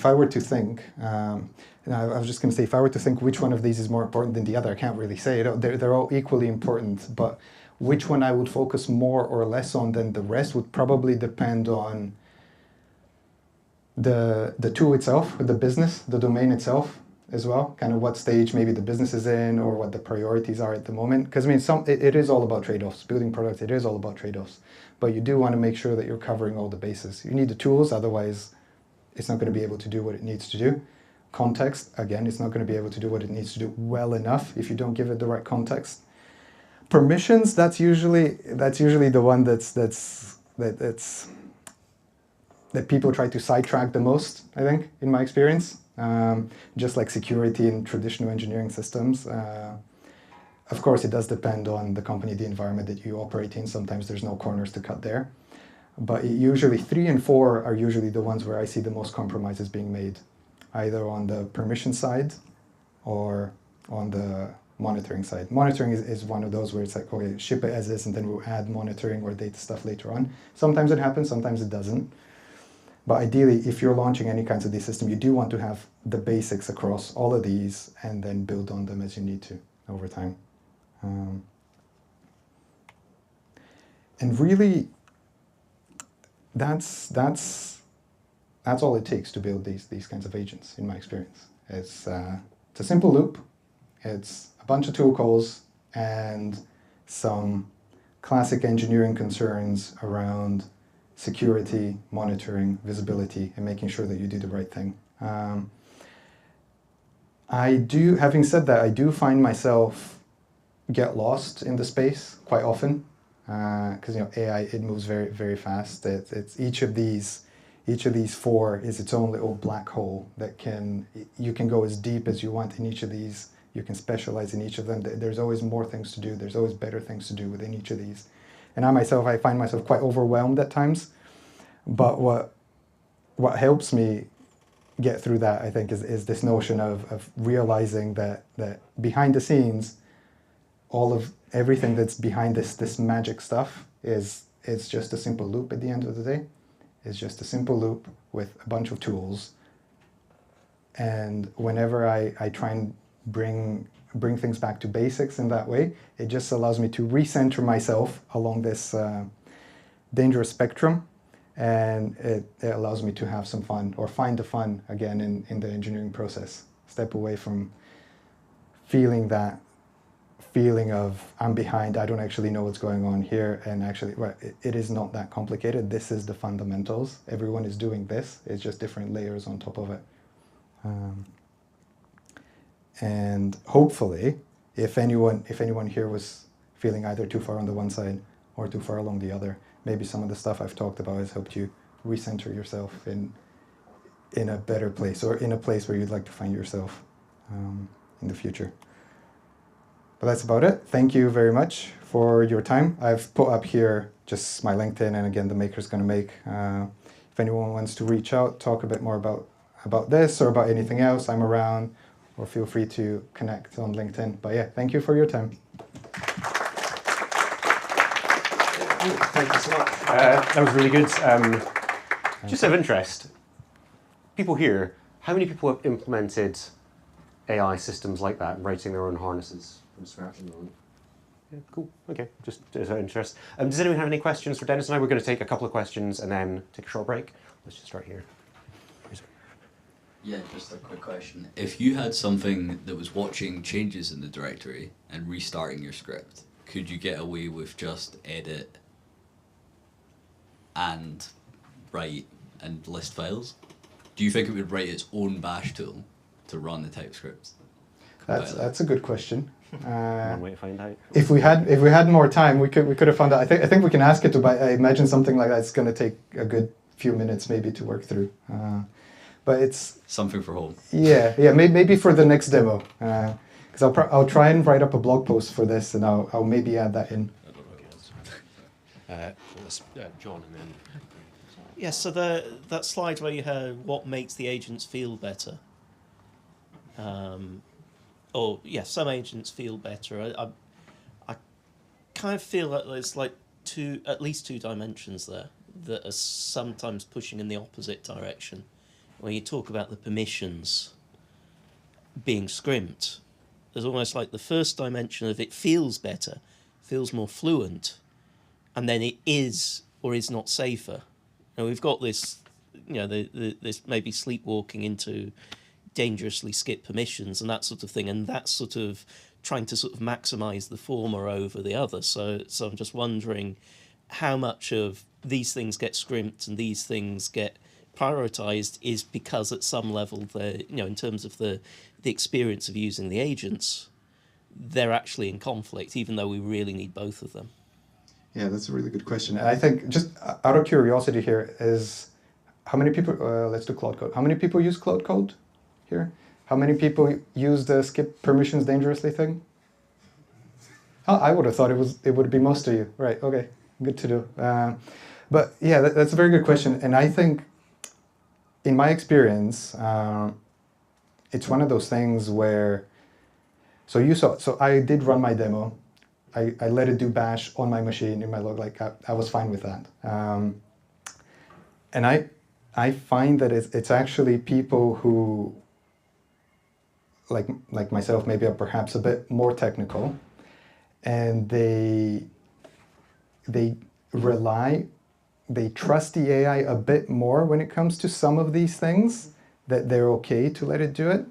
I were to think, I was just going to say, if I were to think which one of these is more important than the other, I can't really say. They're all equally important, but which one I would focus more or less on than the rest would probably depend on the tool itself, the business, the domain itself as well, kind of what stage maybe the business is in or what the priorities are at the moment. Because it is all about trade-offs. Building products, it is all about trade-offs. But you do want to make sure that you're covering all the bases. You need the tools, otherwise it's not going to be able to do what it needs to do. Context, again, it's not going to be able to do what it needs to do well enough if you don't give it the right context. Permissions, that's usually the one that's that people try to sidetrack the most, I think, in my experience. Just like security in traditional engineering systems. Of course, it does depend on the company, the environment that you operate in. Sometimes there's no corners to cut there. But usually 3 and 4 are usually the ones where I see the most compromises being made, either on the permission side or on the monitoring side. Monitoring is one of those where it's like, okay, ship it as is, and then we'll add monitoring or data stuff later on. Sometimes it happens, sometimes it doesn't. But ideally, if you're launching any kinds of these systems, you do want to have the basics across all of these and then build on them as you need to over time. And really, that's all it takes to build these kinds of agents, in my experience. It's a simple loop. It's a bunch of tool calls and some classic engineering concerns around security, monitoring, visibility, and making sure that you do the right thing. Having said that, I do find myself get lost in the space quite often, because AI, it moves very, very fast. It's each of these 4 is its own little black hole that you can go as deep as you want in each of these. You can specialize in each of them. There's always more things to do. There's always better things to do within each of these. And I find myself quite overwhelmed at times. But what helps me get through that, I think, is this notion of realizing that behind the scenes, all of everything that's behind this magic stuff it's just a simple loop at the end of the day. It's just a simple loop with a bunch of tools. And whenever I try and bring things back to basics in that way, it just allows me to recenter myself along this dangerous spectrum, and it allows me to have some fun, or find the fun again in the engineering process. Step away from feeling of I'm behind, I don't actually know what's going on here, and actually, right, it is not that complicated. This is the fundamentals. Everyone is doing this. It's just different layers on top of it. And hopefully, if anyone here was feeling either too far on the one side or too far along the other, maybe some of the stuff I've talked about has helped you recenter yourself in a better place, or in a place where you'd like to find yourself in the future. But that's about it. Thank you very much for your time. I've put up here just my LinkedIn, and again, the maker's going to make. If anyone wants to reach out, talk a bit more about this or about anything else, I'm around, or feel free to connect on LinkedIn. But yeah, thank you for your time. Thank you so much. That was really good. Just out of interest, people here, how many people have implemented AI systems like that, writing their own harnesses from scratch at the moment? Yeah, cool. Okay, just out of interest. Does anyone have any questions for Dennis and I? We're going to take a couple of questions and then take a short break. Let's just start here. Yeah, just a quick question. If you had something that was watching changes in the directory and restarting your script, could you get away with just edit and write and list files? Do you think it would write its own bash tool to run the TypeScript? That's a good question. One way to find out. If we had more time, we could have found out. I think we can ask it to, but I imagine something like that's going to take a good few minutes maybe to work through. But it's something for home. Yeah. Maybe for the next demo, because I'll try and write up a blog post for this, and I'll maybe add that in. John, and then. Yeah. So that slide where you had what makes the agents feel better. Some agents feel better. I kind of feel that there's like at least two dimensions there that are sometimes pushing in the opposite direction. When you talk about the permissions being scrimped, there's almost like the first dimension of it feels better, feels more fluent, and then it is or is not safer. And we've got this, this maybe sleepwalking into dangerously skip permissions and that sort of thing, and that's sort of trying to sort of maximize the former over the other. So I'm just wondering how much of these things get scrimped and these things get prioritized is because at some level they're, in terms of the experience of using the agents, they're actually in conflict, even though we really need both of them. Yeah, that's a really good question. And I think just out of curiosity here is how many people, let's do Cloud Code. How many people use Cloud Code here? How many people use the skip permissions dangerously thing? Oh, I would have thought it would be most of you. Right, okay, good to do. But yeah, that's a very good question. And I think in my experience, it's one of those things where, so I did run my demo. I let it do bash on my machine in my log, like I was fine with that. And I find that it's actually people who, like myself, maybe are perhaps a bit more technical, and they trust the AI a bit more when it comes to some of these things, that they're okay to let it do it.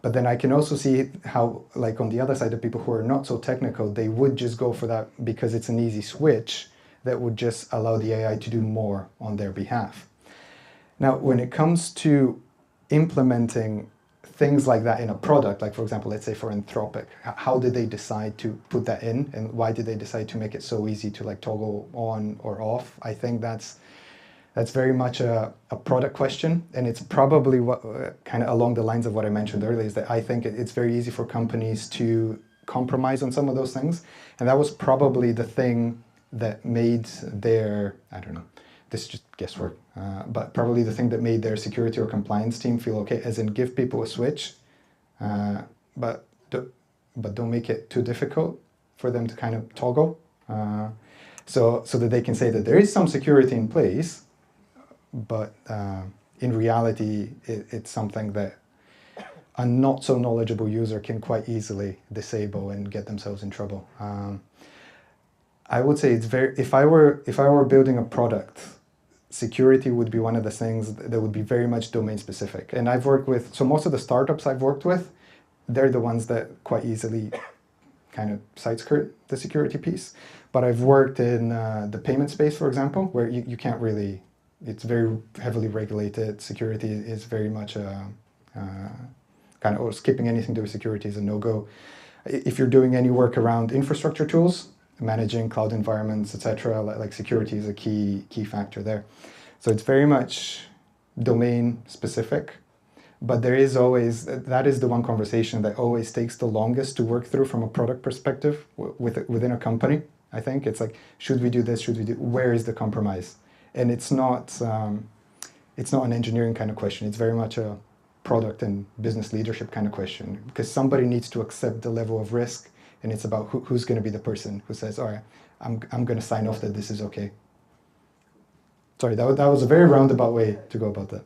But then I can also see how, like on the other side, the people who are not so technical, they would just go for that because it's an easy switch that would just allow the AI to do more on their behalf. Now, when it comes to implementing things like that in a product, like for example, let's say for Anthropic, how did they decide to put that in, and why did they decide to make it so easy to like toggle on or off? I think that's very much a product question, and it's probably what kind of along the lines of what I mentioned earlier, is that I think it's very easy for companies to compromise on some of those things, and that was probably the thing that made their, I don't know, this is just guesswork, but probably the thing that made their security or compliance team feel okay, as in give people a switch, but don't make it too difficult for them to kind of toggle, so that they can say that there is some security in place, but in reality, it's something that a not so knowledgeable user can quite easily disable and get themselves in trouble. I would say it's very, if I were building a product, security would be one of the things that would be very much domain specific. And I've worked with, so most of the startups I've worked with, they're the ones that quite easily kind of side skirt the security piece. But I've worked in the payment space, for example, where you can't really, it's very heavily regulated. Security is very much kind of, or skipping anything to do with security is a no-go. If you're doing any work around infrastructure tools, managing cloud environments, etc., like security is a key factor there. So it's very much domain specific, but there is always, that is the one conversation that always takes the longest to work through from a product perspective within a company. I think it's like, should we do this? Should we do? Where is the compromise? And it's not an engineering kind of question. It's very much a product and business leadership kind of question, because somebody needs to accept the level of risk. And it's about who's going to be the person who says, all right, I'm going to sign off that this is okay. Sorry, that was a very roundabout way to go about that.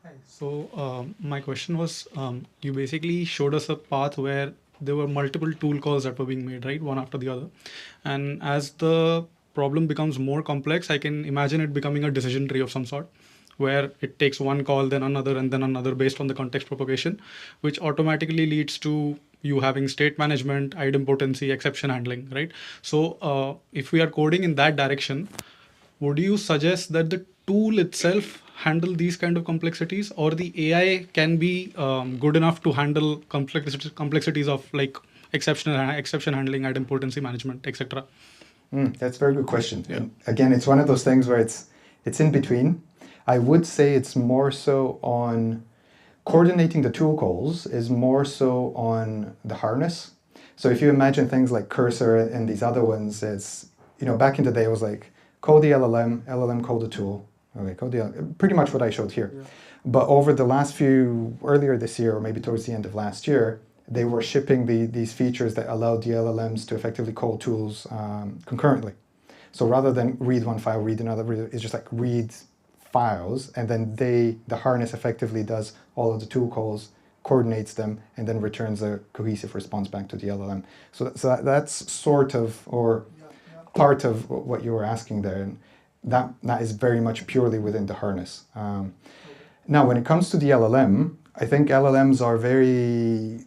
Hi. So my question was, you basically showed us a path where there were multiple tool calls that were being made, right? One after the other. And as the problem becomes more complex, I can imagine it becoming a decision tree of some sort, where it takes one call, then another, and then another based on the context propagation, which automatically leads to you having state management, idempotency, exception handling, right? So if we are coding in that direction, would you suggest that the tool itself handle these kind of complexities, or the AI can be good enough to handle complexities of like exception handling, idempotency management, etc.? That's a very good question. Yeah. And again, it's one of those things where it's in between. I would say it's more so on coordinating the tool calls is more so on the harness. So if you imagine things like Cursor and these other ones, it's, back in the day, it was like, call the LLM call the tool. Okay, call the, pretty much what I showed here. Yeah. But over the last earlier this year, or maybe towards the end of last year, they were shipping these features that allowed the LLMs to effectively call tools concurrently. So rather than read one file, read another, it's just like read files, and then the harness effectively does all of the tool calls, coordinates them, and then returns a cohesive response back to the LLM. So that's sort of, or part of what you were asking there, and that is very much purely within the harness. Now, when it comes to the LLM, I think LLMs are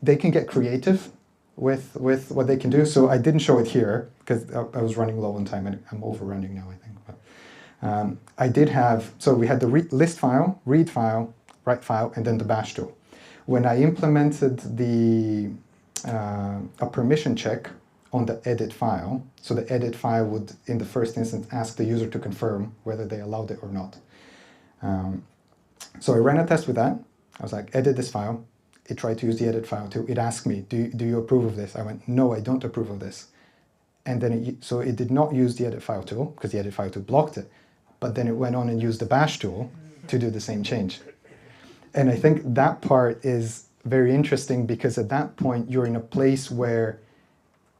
they can get creative with what they can do. So I didn't show it here because I was running low on time, and I'm overrunning now, I think. But, I did have, so we had the list file, read file, write file, and then the bash tool. When I implemented the a permission check on the edit file. So the edit file would, in the first instance, ask the user to confirm whether they allowed it or not. So I ran a test with that. I was like, edit this file. It tried to use the edit file too. It asked me, do you approve of this? I went, no, I don't approve of this. And then so it did not use the edit file tool because the edit file tool blocked it. But then it went on and used the bash tool to do the same change. And I think that part is very interesting because at that point you're in a place where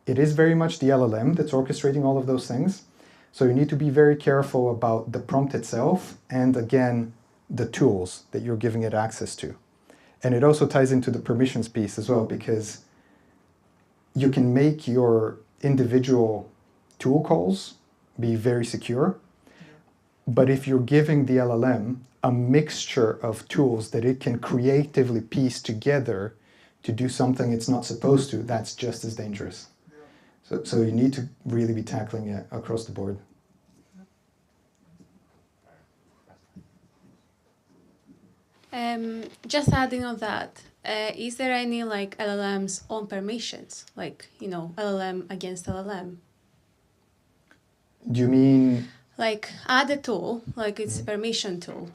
it is very much the LLM that's orchestrating all of those things. So you need to be very careful about the prompt itself and again, the tools that you're giving it access to. And it also ties into the permissions piece as well because you can make your individual tool calls be very secure. But if you're giving the LLM a mixture of tools that it can creatively piece together to do something it's not supposed to, that's just as dangerous. So you need to really be tackling it across the board. Just adding on that, is there any like LLMs on permissions, like, you know, LLM against LLM? Do you mean? Like add a tool, like it's a permission tool,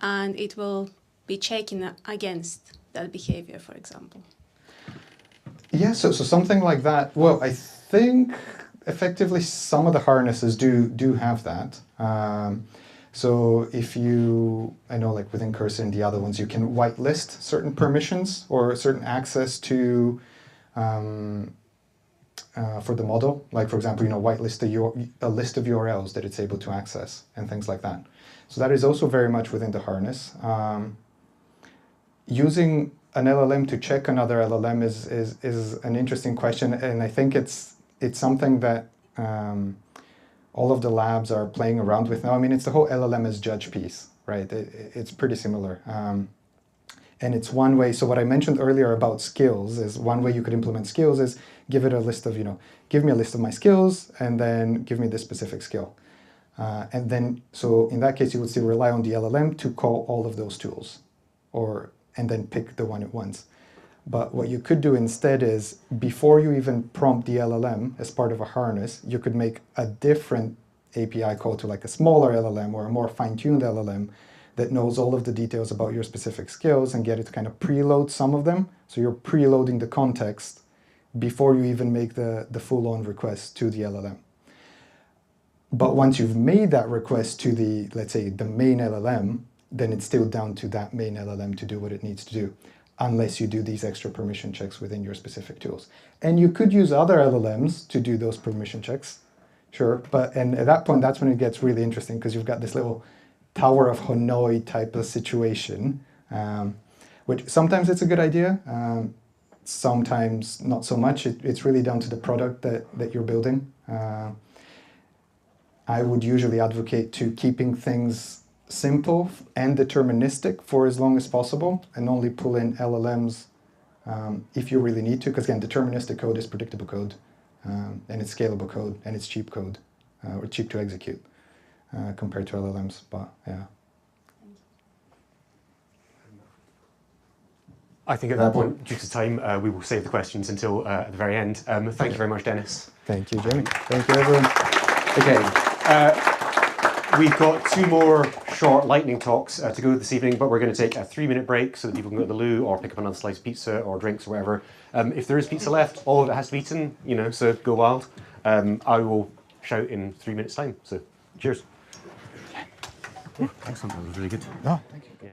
and it will be checking against that behavior, for example. Yeah, so something like that. Well, I think effectively some of the harnesses do have that. So if you, I know like within Cursor and the other ones, you can whitelist certain permissions or certain access to for the model. Like for example, you know, whitelist a list of URLs that it's able to access and things like that. So that is also very much within the harness. Using an LLM to check another LLM is an interesting question, and I think it's something that all of the labs are playing around with now. I mean, it's the whole LLM as judge piece, right? It's pretty similar. And it's one way, so what I mentioned earlier about skills is one way you could implement skills is give it a list of, you know, give me a list of my skills and then give me this specific skill. And then, so in that case, you would still rely on the LLM to call all of those tools and then pick the one it wants. But what you could do instead is, before you even prompt the LLM as part of a harness, you could make a different API call to like a smaller LLM or a more fine-tuned LLM that knows all of the details about your specific skills and get it to kind of preload some of them. So you're preloading the context before you even make the full-on request to the LLM. But once you've made that request to the, let's say, the main LLM, then it's still down to that main LLM to do what it needs to do, unless you do these extra permission checks within your specific tools. And you could use other LLMs to do those permission checks, sure. And at that point, that's when it gets really interesting because you've got this little Tower of Hanoi type of situation, which sometimes it's a good idea, sometimes not so much. It's really down to the product that you're building. I would usually advocate to keeping things simple and deterministic for as long as possible and only pull in LLMs if you really need to, because again, deterministic code is predictable code and it's scalable code and it's cheap code or cheap to execute compared to LLMs, but yeah. I think at that point, due to time, we will save the questions until the very end. Thank you very much, Dennis. Thank you, Jimmy. Thank you, everyone. Okay. We've got 2 more short lightning talks to go this evening, but we're going to take a 3-minute break so that people can go to the loo or pick up another slice of pizza or drinks or whatever. If there is pizza left, all of it has to be eaten, you know, so go wild. I will shout in 3 minutes' time. So, cheers. Excellent, that was really good. Oh, thank you. Yeah.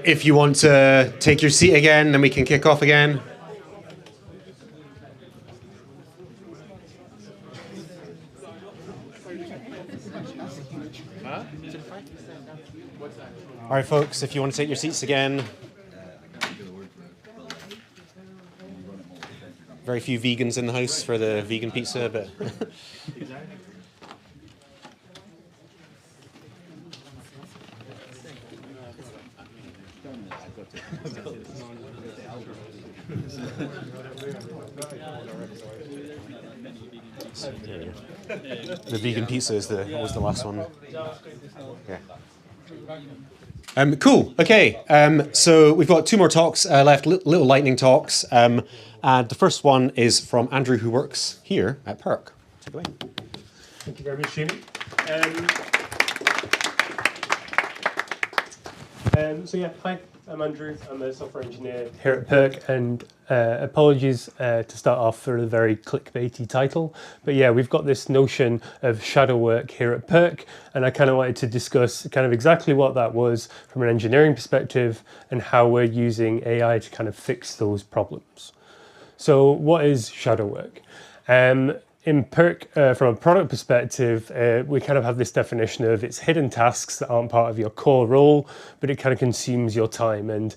If you want to take your seat again, then we can kick off again. All right, folks, if you want to take your seats again. Very few vegans in the house for the vegan pizza, but... The vegan pizza is was the last one. Yeah. Cool. Okay. So we've got two more talks left, little lightning talks. And the first one is from Andrew, who works here at Perk. Take it away. Thank you very much, Jamie. So yeah, hi, I'm Andrew. I'm a software engineer here at Perk, and apologies to start off for the very clickbaity title. But yeah, we've got this notion of shadow work here at Perk, and I kind of wanted to discuss kind of exactly what that was from an engineering perspective and how we're using AI to kind of fix those problems. So what is shadow work? In Perk, from a product perspective, we kind of have this definition of it's hidden tasks that aren't part of your core role, but it kind of consumes your time. And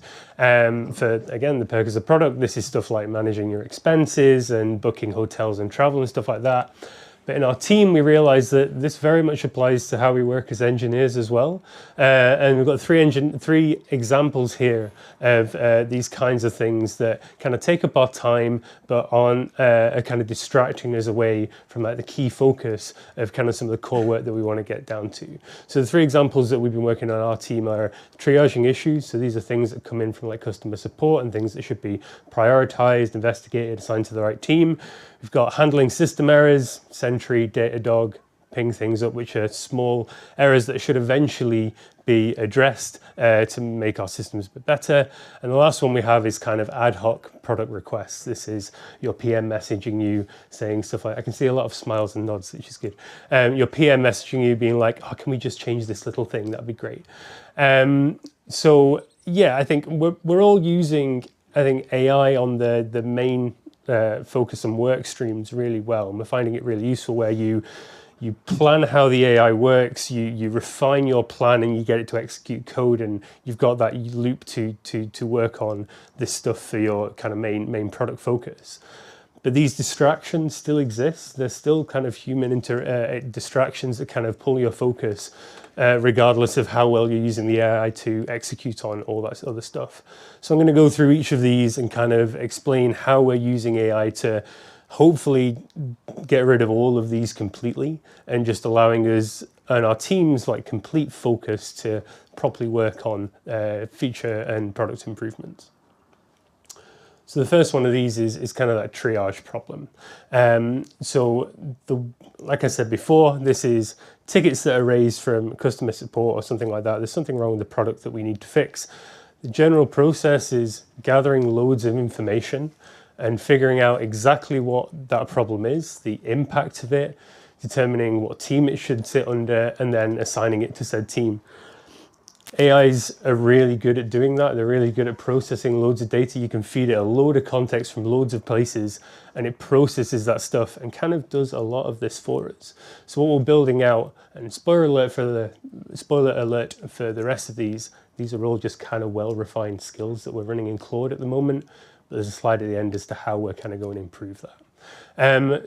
for, again, the Perk as a product, this is stuff like managing your expenses and booking hotels and travel and stuff like that. But in our team, we realized that this very much applies to how we work as engineers as well. And we've got three examples here of these kinds of things that kind of take up our time, but aren't kind of distracting us away from like the key focus of kind of some of the core work that we want to get down to. So the three examples that we've been working on our team are triaging issues. So these are things that come in from like customer support and things that should be prioritized, investigated, assigned to the right team. We've got handling system errors, Sentry, Datadog, ping things up, which are small errors that should eventually be addressed to make our systems a bit better. And the last one we have is kind of ad hoc product requests. This is your PM messaging you, saying stuff like, I can see a lot of smiles and nods, which is good. Your PM messaging you being like, oh, can we just change this little thing? That'd be great. So yeah, I think we're all using, I think, AI on the main focus on work streams really well, and we're finding it really useful where you plan how the AI works, you refine your plan and you get it to execute code, and you've got that loop to work on this stuff for your kind of main product focus. But these distractions still exist. They're still kind of human distractions that kind of pull your focus regardless of how well you're using the AI to execute on all that other stuff. So I'm going to go through each of these and kind of explain how we're using AI to hopefully get rid of all of these completely and just allowing us and our teams like complete focus to properly work on feature and product improvements. So the first one of these is kind of that triage problem. Like I said before, this is tickets that are raised from customer support or something like that. There's something wrong with the product that we need to fix. The general process is gathering loads of information and figuring out exactly what that problem is, the impact of it, determining what team it should sit under, and then assigning it to said team. AIs are really good at doing that. They're really good at processing loads of data. You can feed it a load of context from loads of places and it processes that stuff and kind of does a lot of this for us. So what we're building out, and spoiler alert for the rest of these are all just kind of well-refined skills that we're running in Claude at the moment. But there's a slide at the end as to how we're kind of going to improve that.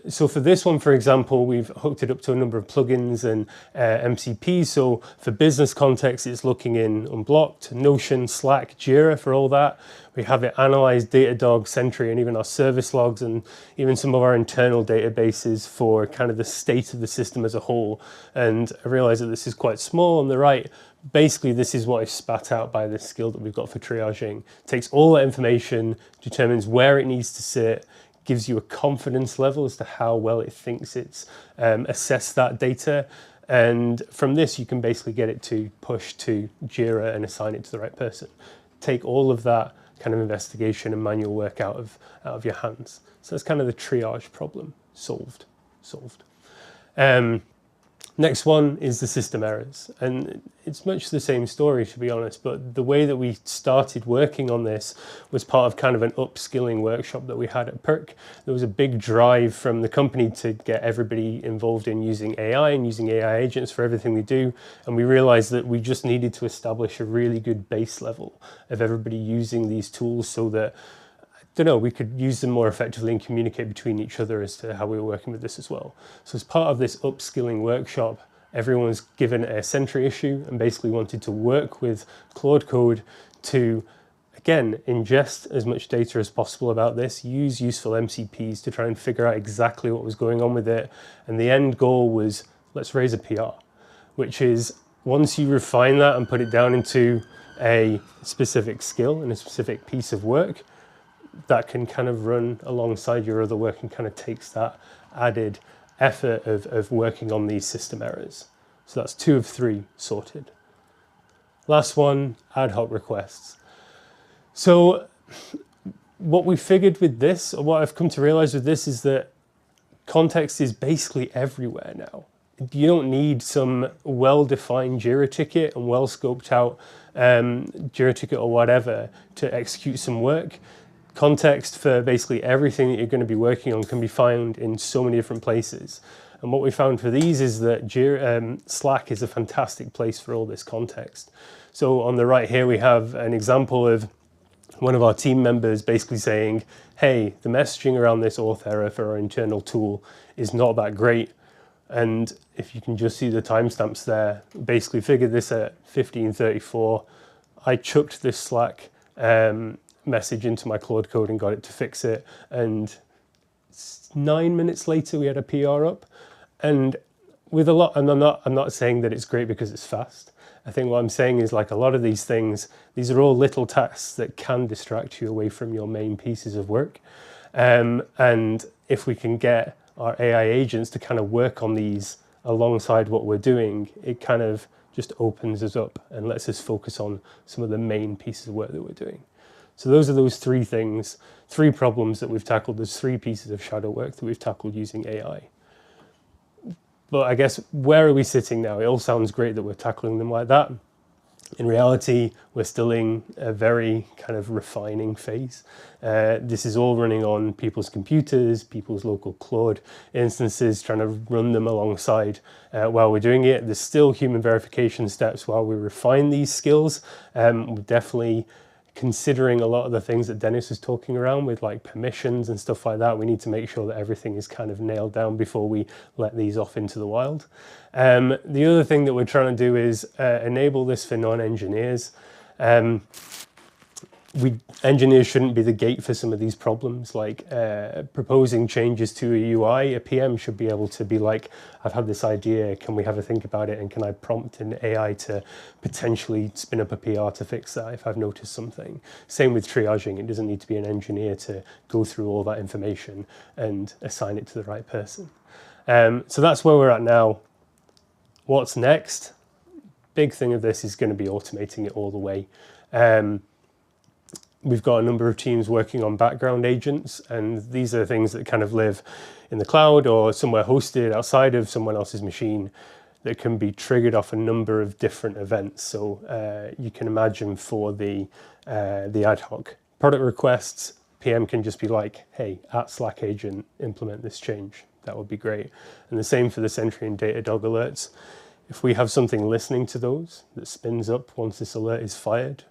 So for this one, for example, we've hooked it up to a number of plugins and MCPs. So for business context, it's looking in Unblocked, Notion, Slack, Jira for all that. We have it analyze Datadog, Sentry, and even our service logs and even some of our internal databases for kind of the state of the system as a whole. And I realize that this is quite small on the right. Basically, this is what is spat out by this skill that we've got for triaging. It takes all that information, determines where it needs to sit, gives you a confidence level as to how well it thinks it's assessed that data. And from this, you can basically get it to push to Jira and assign it to the right person. Take all of that kind of investigation and manual work out of your hands. So that's kind of the triage problem solved. Next one is the system errors, and it's much the same story, to be honest, but the way that we started working on this was part of kind of an upskilling workshop that we had at Perk. There was a big drive from the company to get everybody involved in using AI and using AI agents for everything they do, and we realized that we just needed to establish a really good base level of everybody using these tools so that, we could use them more effectively and communicate between each other as to how we were working with this as well. So as part of this upskilling workshop, everyone was given a Sentry issue and basically wanted to work with Claude Code to, again, ingest as much data as possible about this, use useful MCPs to try and figure out exactly what was going on with it. And the end goal was, let's raise a PR, which is once you refine that and put it down into a specific skill and a specific piece of work, that can kind of run alongside your other work and kind of takes that added effort of working on these system errors. So that's 2 of 3 sorted. Last one, ad hoc requests. So what we figured with this, or what I've come to realize with this, is that context is basically everywhere now. You don't need some well-defined Jira ticket and well-scoped out Jira ticket or whatever to execute some work. Context for basically everything that you're going to be working on can be found in so many different places. And what we found for these is that Slack is a fantastic place for all this context. So on the right here, we have an example of one of our team members basically saying, hey, the messaging around this auth error for our internal tool is not that great. And if you can just see the timestamps there, basically figured this at 15:34. I chucked this Slack message into my Claude Code and got it to fix it, and 9 minutes later we had a PR up. And with a lot, and I'm not saying that it's great because it's fast. I think what I'm saying is, like, a lot of these things, these are all little tasks that can distract you away from your main pieces of work. And if we can get our AI agents to kind of work on these alongside what we're doing, it kind of just opens us up and lets us focus on some of the main pieces of work that we're doing. So those are those 3 things, 3 problems that we've tackled. There's 3 pieces of shadow work that we've tackled using AI. But I guess, where are we sitting now? It all sounds great that we're tackling them like that. In reality, we're still in a very kind of refining phase. This is all running on people's computers, people's local Claude instances, trying to run them alongside while we're doing it. There's still human verification steps while we refine these skills. We're definitely considering a lot of the things that Dennis was talking around with, like permissions and stuff like that. We need to make sure that everything is kind of nailed down before we let these off into the wild. The other thing that we're trying to do is enable this for non-engineers. Engineers shouldn't be the gate for some of these problems, like proposing changes to a UI. A PM should be able to be like, I've had this idea, can we have a think about it, and can I prompt an AI to potentially spin up a PR to fix that if I've noticed something. Same with triaging. It doesn't need to be an engineer to go through all that information and assign it to the right person. So that's where we're at now. What's next? Big thing of this is going to be automating it all the way. We've got a number of teams working on background agents, and these are things that kind of live in the cloud or somewhere hosted outside of someone else's machine that can be triggered off a number of different events. So you can imagine for the ad hoc product requests, PM can just be like, hey, at Slack agent, implement this change. That would be great. And the same for the Sentry and Datadog alerts. If we have something listening to those that spins up once this alert is fired,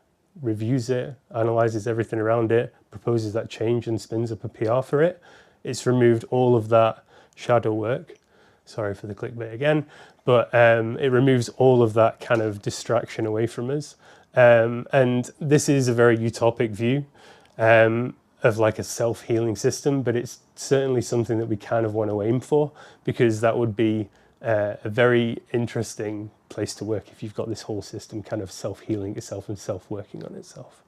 reviews it, analyzes everything around it, proposes that change and spins up a PR for it, it's removed all of that shadow work. Sorry for the clickbait again, but it removes all of that kind of distraction away from us. And this is a very utopic view of like a self-healing system, but it's certainly something that we kind of want to aim for, because that would be a very interesting place to work if you've got this whole system kind of self-healing itself and self-working on itself.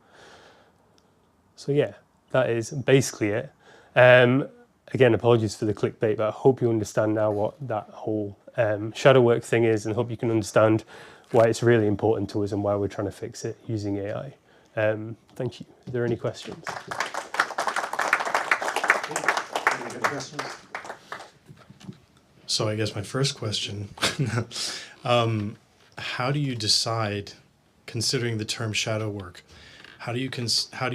So yeah, that is basically it. Again, apologies for the clickbait, but I hope you understand now what that whole shadow work thing is, and hope you can understand why it's really important to us and why we're trying to fix it using AI. Thank you. Are there any questions? So I guess my first question, how do you decide, considering the term shadow work, how do you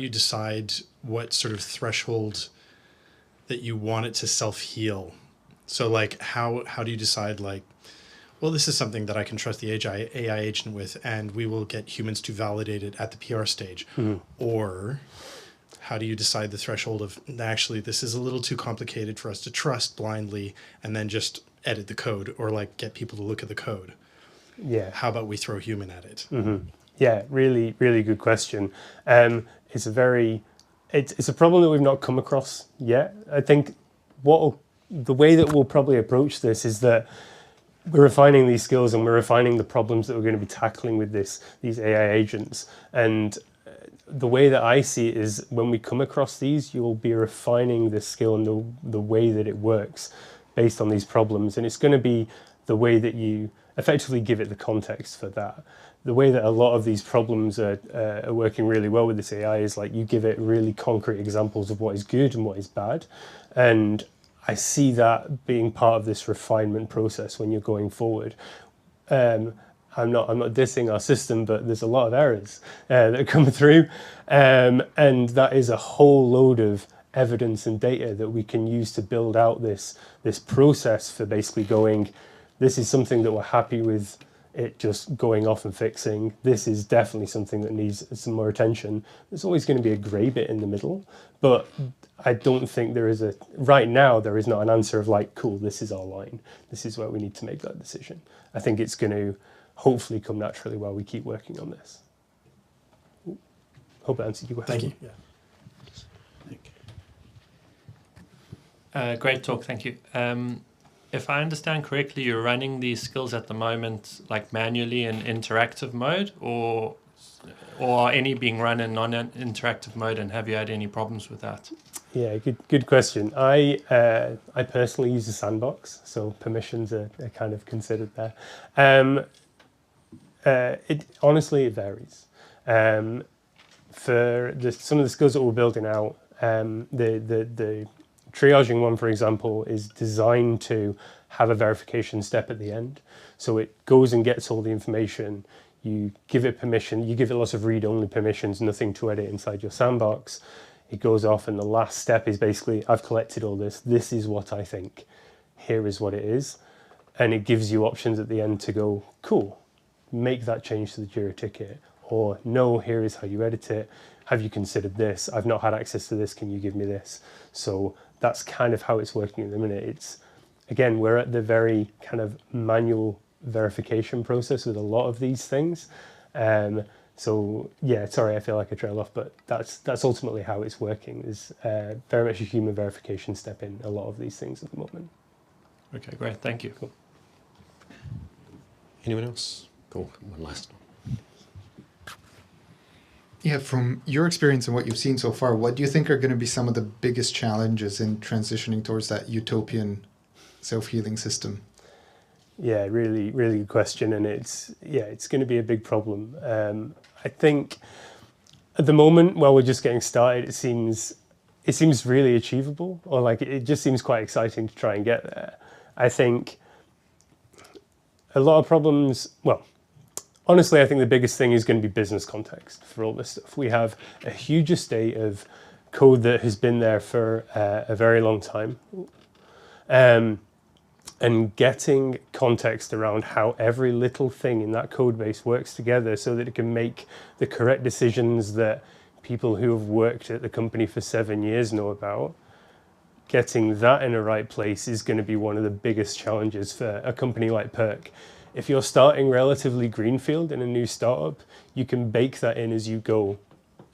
decide what sort of threshold that you want it to self-heal? So like how do you decide like, well, this is something that I can trust the AI agent with, and we will get humans to validate it at the PR stage? Or how do you decide the threshold of, actually, this is a little too complicated for us to trust blindly, and then just edit the code, or like get people to look at the code? Yeah. How about we throw a human at it? Yeah, really, really good question. It's a problem that we've not come across yet. I think the way that we'll probably approach this is that we're refining these skills and we're refining the problems that we're going to be tackling with these AI agents. And the way that I see it is, when we come across these, you'll be refining the skill and the way that it works based on these problems. And it's going to be the way that you effectively give it the context for that. The way that a lot of these problems are working really well with this AI is like, you give it really concrete examples of what is good and what is bad. And I see that being part of this refinement process when you're going forward. I'm not dissing our system, but there's a lot of errors that come through. And that is a whole load of evidence and data that we can use to build out this process for basically going, this is something that we're happy with it just going off and fixing. This is definitely something that needs some more attention. There's always going to be a grey bit in the middle, but I don't think right now there is not an answer of like, cool, this is our line. This is where we need to make that decision. I think it's going to hopefully come naturally while we keep working on this. Hope that answered your question. Thank you. Yeah. Great talk, thank you. If I understand correctly, you're running these skills at the moment like manually in interactive mode, or are any being run in non-interactive mode, and have you had any problems with that? Yeah, good question. I personally use a sandbox, so permissions are kind of considered there. Honestly, it varies. For some of the skills that we're building out, the triaging one, for example, is designed to have a verification step at the end. So it goes and gets all the information. You give it permission. You give it lots of read-only permissions, nothing to edit inside your sandbox. It goes off, and the last step is basically, I've collected all this. This is what I think. Here is what it is. And it gives you options at the end to go, cool, make that change to the Jira ticket. Or no, here is how you edit it. Have you considered this? I've not had access to this. Can you give me this? So that's kind of how it's working at the minute. Again, we're at the very kind of manual verification process with a lot of these things. So yeah, sorry, I feel like I trail off, but that's ultimately how it's working. There's very much a human verification step in a lot of these things at the moment. Okay, great, thank you. Cool. Anyone else? Cool, one last one. Yeah, from your experience and what you've seen so far, what do you think are going to be some of the biggest challenges in transitioning towards that utopian self-healing system? Yeah, really, really good question, and it's going to be a big problem. I think at the moment, while we're just getting started, it seems really achievable, or like it just seems quite exciting to try and get there. I think a lot of problems. Well, honestly, I think the biggest thing is going to be business context for all this stuff. We have a huge estate of code that has been there for a very long time. And getting context around how every little thing in that code base works together so that it can make the correct decisions that people who have worked at the company for 7 years know about, getting that in the right place is going to be one of the biggest challenges for a company like Perk. If you're starting relatively greenfield in a new startup, you can bake that in as you go.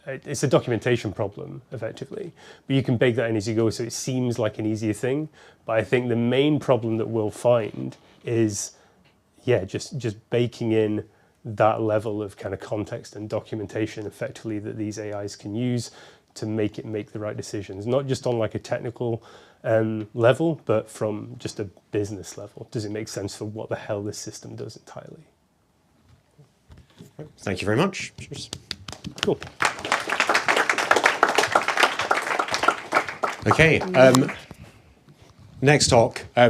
It's a documentation problem, effectively, but you can bake that in as you go, so it seems like an easier thing. But I think the main problem that we'll find is, just baking in that level of kind of context and documentation effectively that these AIs can use to make the right decisions, not just on like a technical level, but from just a business level. Does it make sense for what the hell this system does entirely? Thank you very much. Cheers. Cool. next talk, I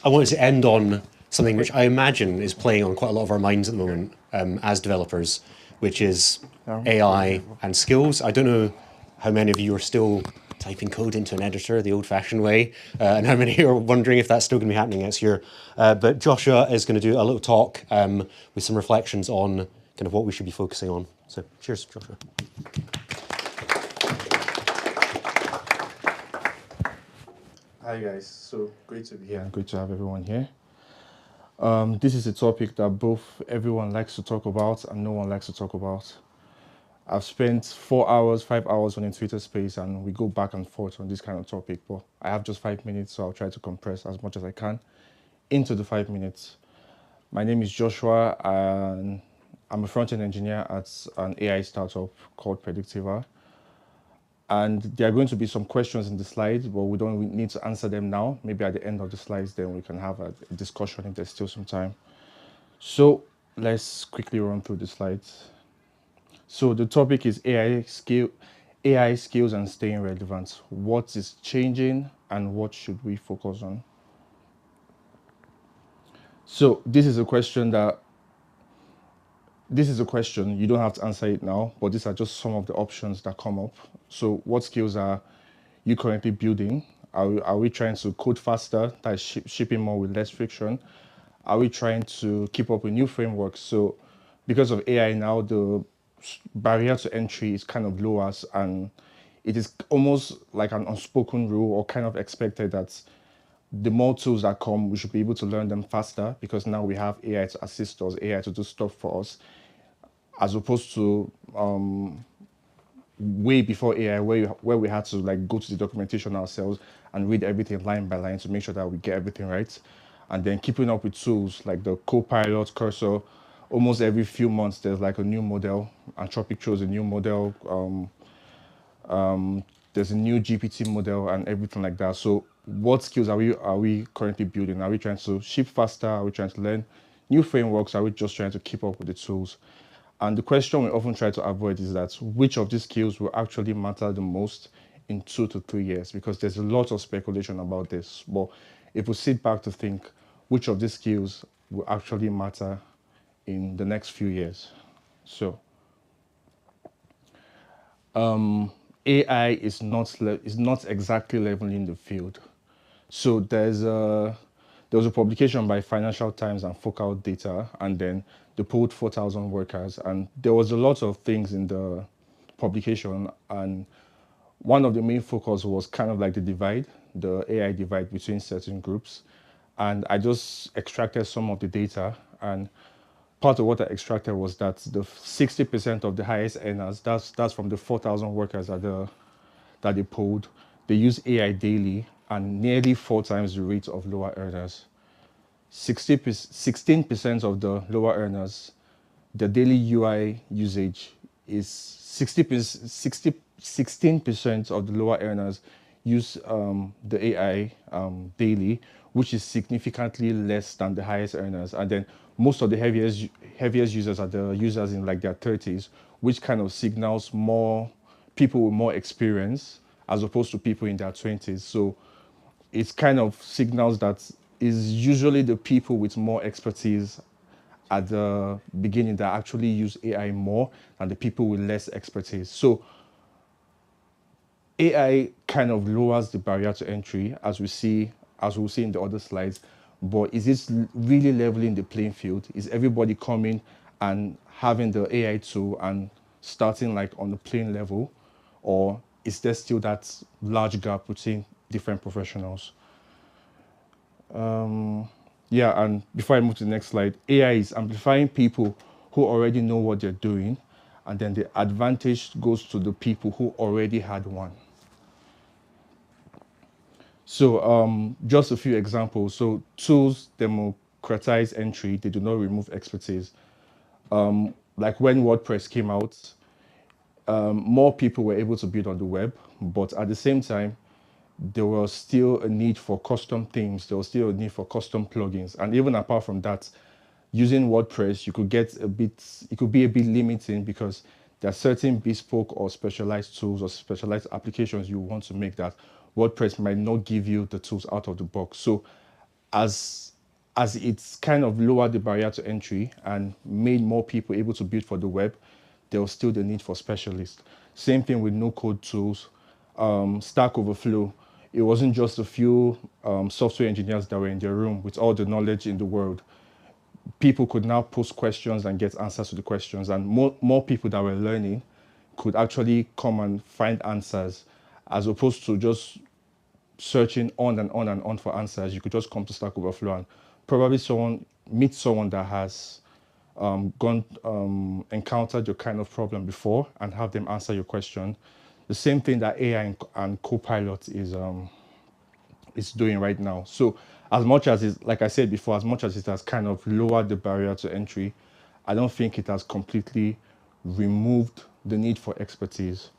wanted to end on something which I imagine is playing on quite a lot of our minds at the moment as developers, which is AI and skills. I don't know how many of you are still typing code into an editor the old-fashioned way, and how many are wondering if that's still going to be happening next year. But Joshua is going to do a little talk with some reflections on kind of what we should be focusing on. So cheers, Joshua. Hi guys, so great to be here and great to have everyone here. This is a topic that both everyone likes to talk about and no one likes to talk about. I've spent 4 hours, 5 hours on a Twitter space and we go back and forth on this kind of topic, but I have just 5 minutes, so I'll try to compress as much as I can into the 5 minutes. My name is Joshua and I'm a front-end engineer at an AI startup called Predictiva. And there are going to be some questions in the slides, but we don't need to answer them now. Maybe at the end of the slides, then we can have a discussion if there's still some time. So let's quickly run through the slides. So the topic is AI skills and staying relevant. What is changing and what should we focus on? So this is a question, you don't have to answer it now, but these are just some of the options that come up. So what skills are you currently building? Are we trying to code faster, that is shipping more with less friction? Are we trying to keep up with new frameworks? So because of AI now, the barrier to entry is kind of lower, and it is almost like an unspoken rule or kind of expected that the more tools that come, we should be able to learn them faster because now we have AI to assist us, AI to do stuff for us, as opposed to way before AI, where we had to like go to the documentation ourselves and read everything line by line to make sure that we get everything right. And then keeping up with tools like the Copilot, Cursor, almost every few months there's like a new model. Anthropic chose a new model. There's a new GPT model and everything like that. So what skills are we currently building? Are we trying to ship faster? Are we trying to learn new frameworks? Are we just trying to keep up with the tools? And the question we often try to avoid is that which of these skills will actually matter the most in 2 to 3 years? Because there's a lot of speculation about this. But if we sit back to think, which of these skills will actually matter in the next few years? So AI is not exactly leveling the field. So there was a publication by Financial Times and Focal Data, and then they polled 4,000 workers, and there was a lot of things in the publication, and one of the main focus was kind of like the AI divide between certain groups. And I just extracted some of the data, and part of what I extracted was that the 60% of the highest earners, that's from the 4,000 workers that they polled, they use AI daily and nearly 4 times the rate of lower earners. 16% of the lower earners, the daily UI usage is 16% of the lower earners use the AI daily, which is significantly less than the highest earners. And then most of the heaviest users are the users in like their 30s, which kind of signals more people with more experience as opposed to people in their 20s. So it kind of signals that is usually the people with more expertise at the beginning that actually use AI more than the people with less expertise. So AI kind of lowers the barrier to entry, as we'll see in the other slides. But is this really leveling the playing field? Is everybody coming and having the AI tool and starting like on the plain level? Or is there still that large gap between different professionals? Yeah, and before I move to the next slide, AI is amplifying people who already know what they're doing, and then the advantage goes to the people who already had one. So just a few examples. So tools democratize entry, they do not remove expertise. Like when WordPress came out, more people were able to build on the web, but at the same time, there was still a need for custom themes, there was still a need for custom plugins. And even apart from that, using WordPress, it could be a bit limiting because there are certain bespoke or specialized tools or specialized applications you want to make that WordPress might not give you the tools out of the box. So as it's kind of lowered the barrier to entry and made more people able to build for the web, there was still the need for specialists. Same thing with no-code tools, Stack Overflow. It wasn't just a few software engineers that were in their room with all the knowledge in the world. People could now post questions and get answers to the questions, and more people that were learning could actually come and find answers, as opposed to just searching on and on and on for answers. You could just come to Stack Overflow and probably meet someone that has encountered your kind of problem before and have them answer your question. The same thing that AI and Copilot is doing right now. So as much as it's, like I said before, as much as it has kind of lowered the barrier to entry, I don't think it has completely removed the need for expertise.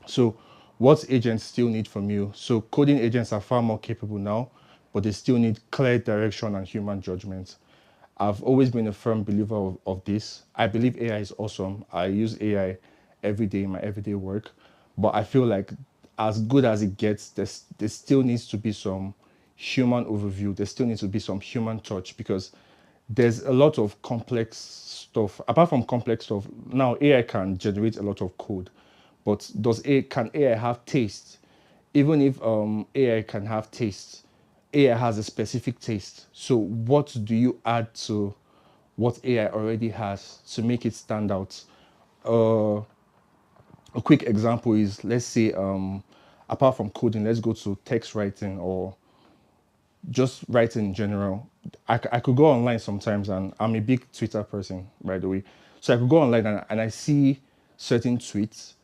So what agents still need from you? So coding agents are far more capable now, but they still need clear direction and human judgment. I've always been a firm believer of this. I believe AI is awesome. I use AI every day in my everyday work, but I feel like as good as it gets, there still needs to be some human overview. There still needs to be some human touch, because there's a lot of complex stuff. Apart from complex stuff, now AI can generate a lot of code, but can AI have taste? Even if AI can have taste, AI has a specific taste. So what do you add to what AI already has to make it stand out? A quick example is, let's say, apart from coding, let's go to text writing or just writing in general. I could go online sometimes, and I'm a big Twitter person, by the way. So I could go online and I see certain tweets,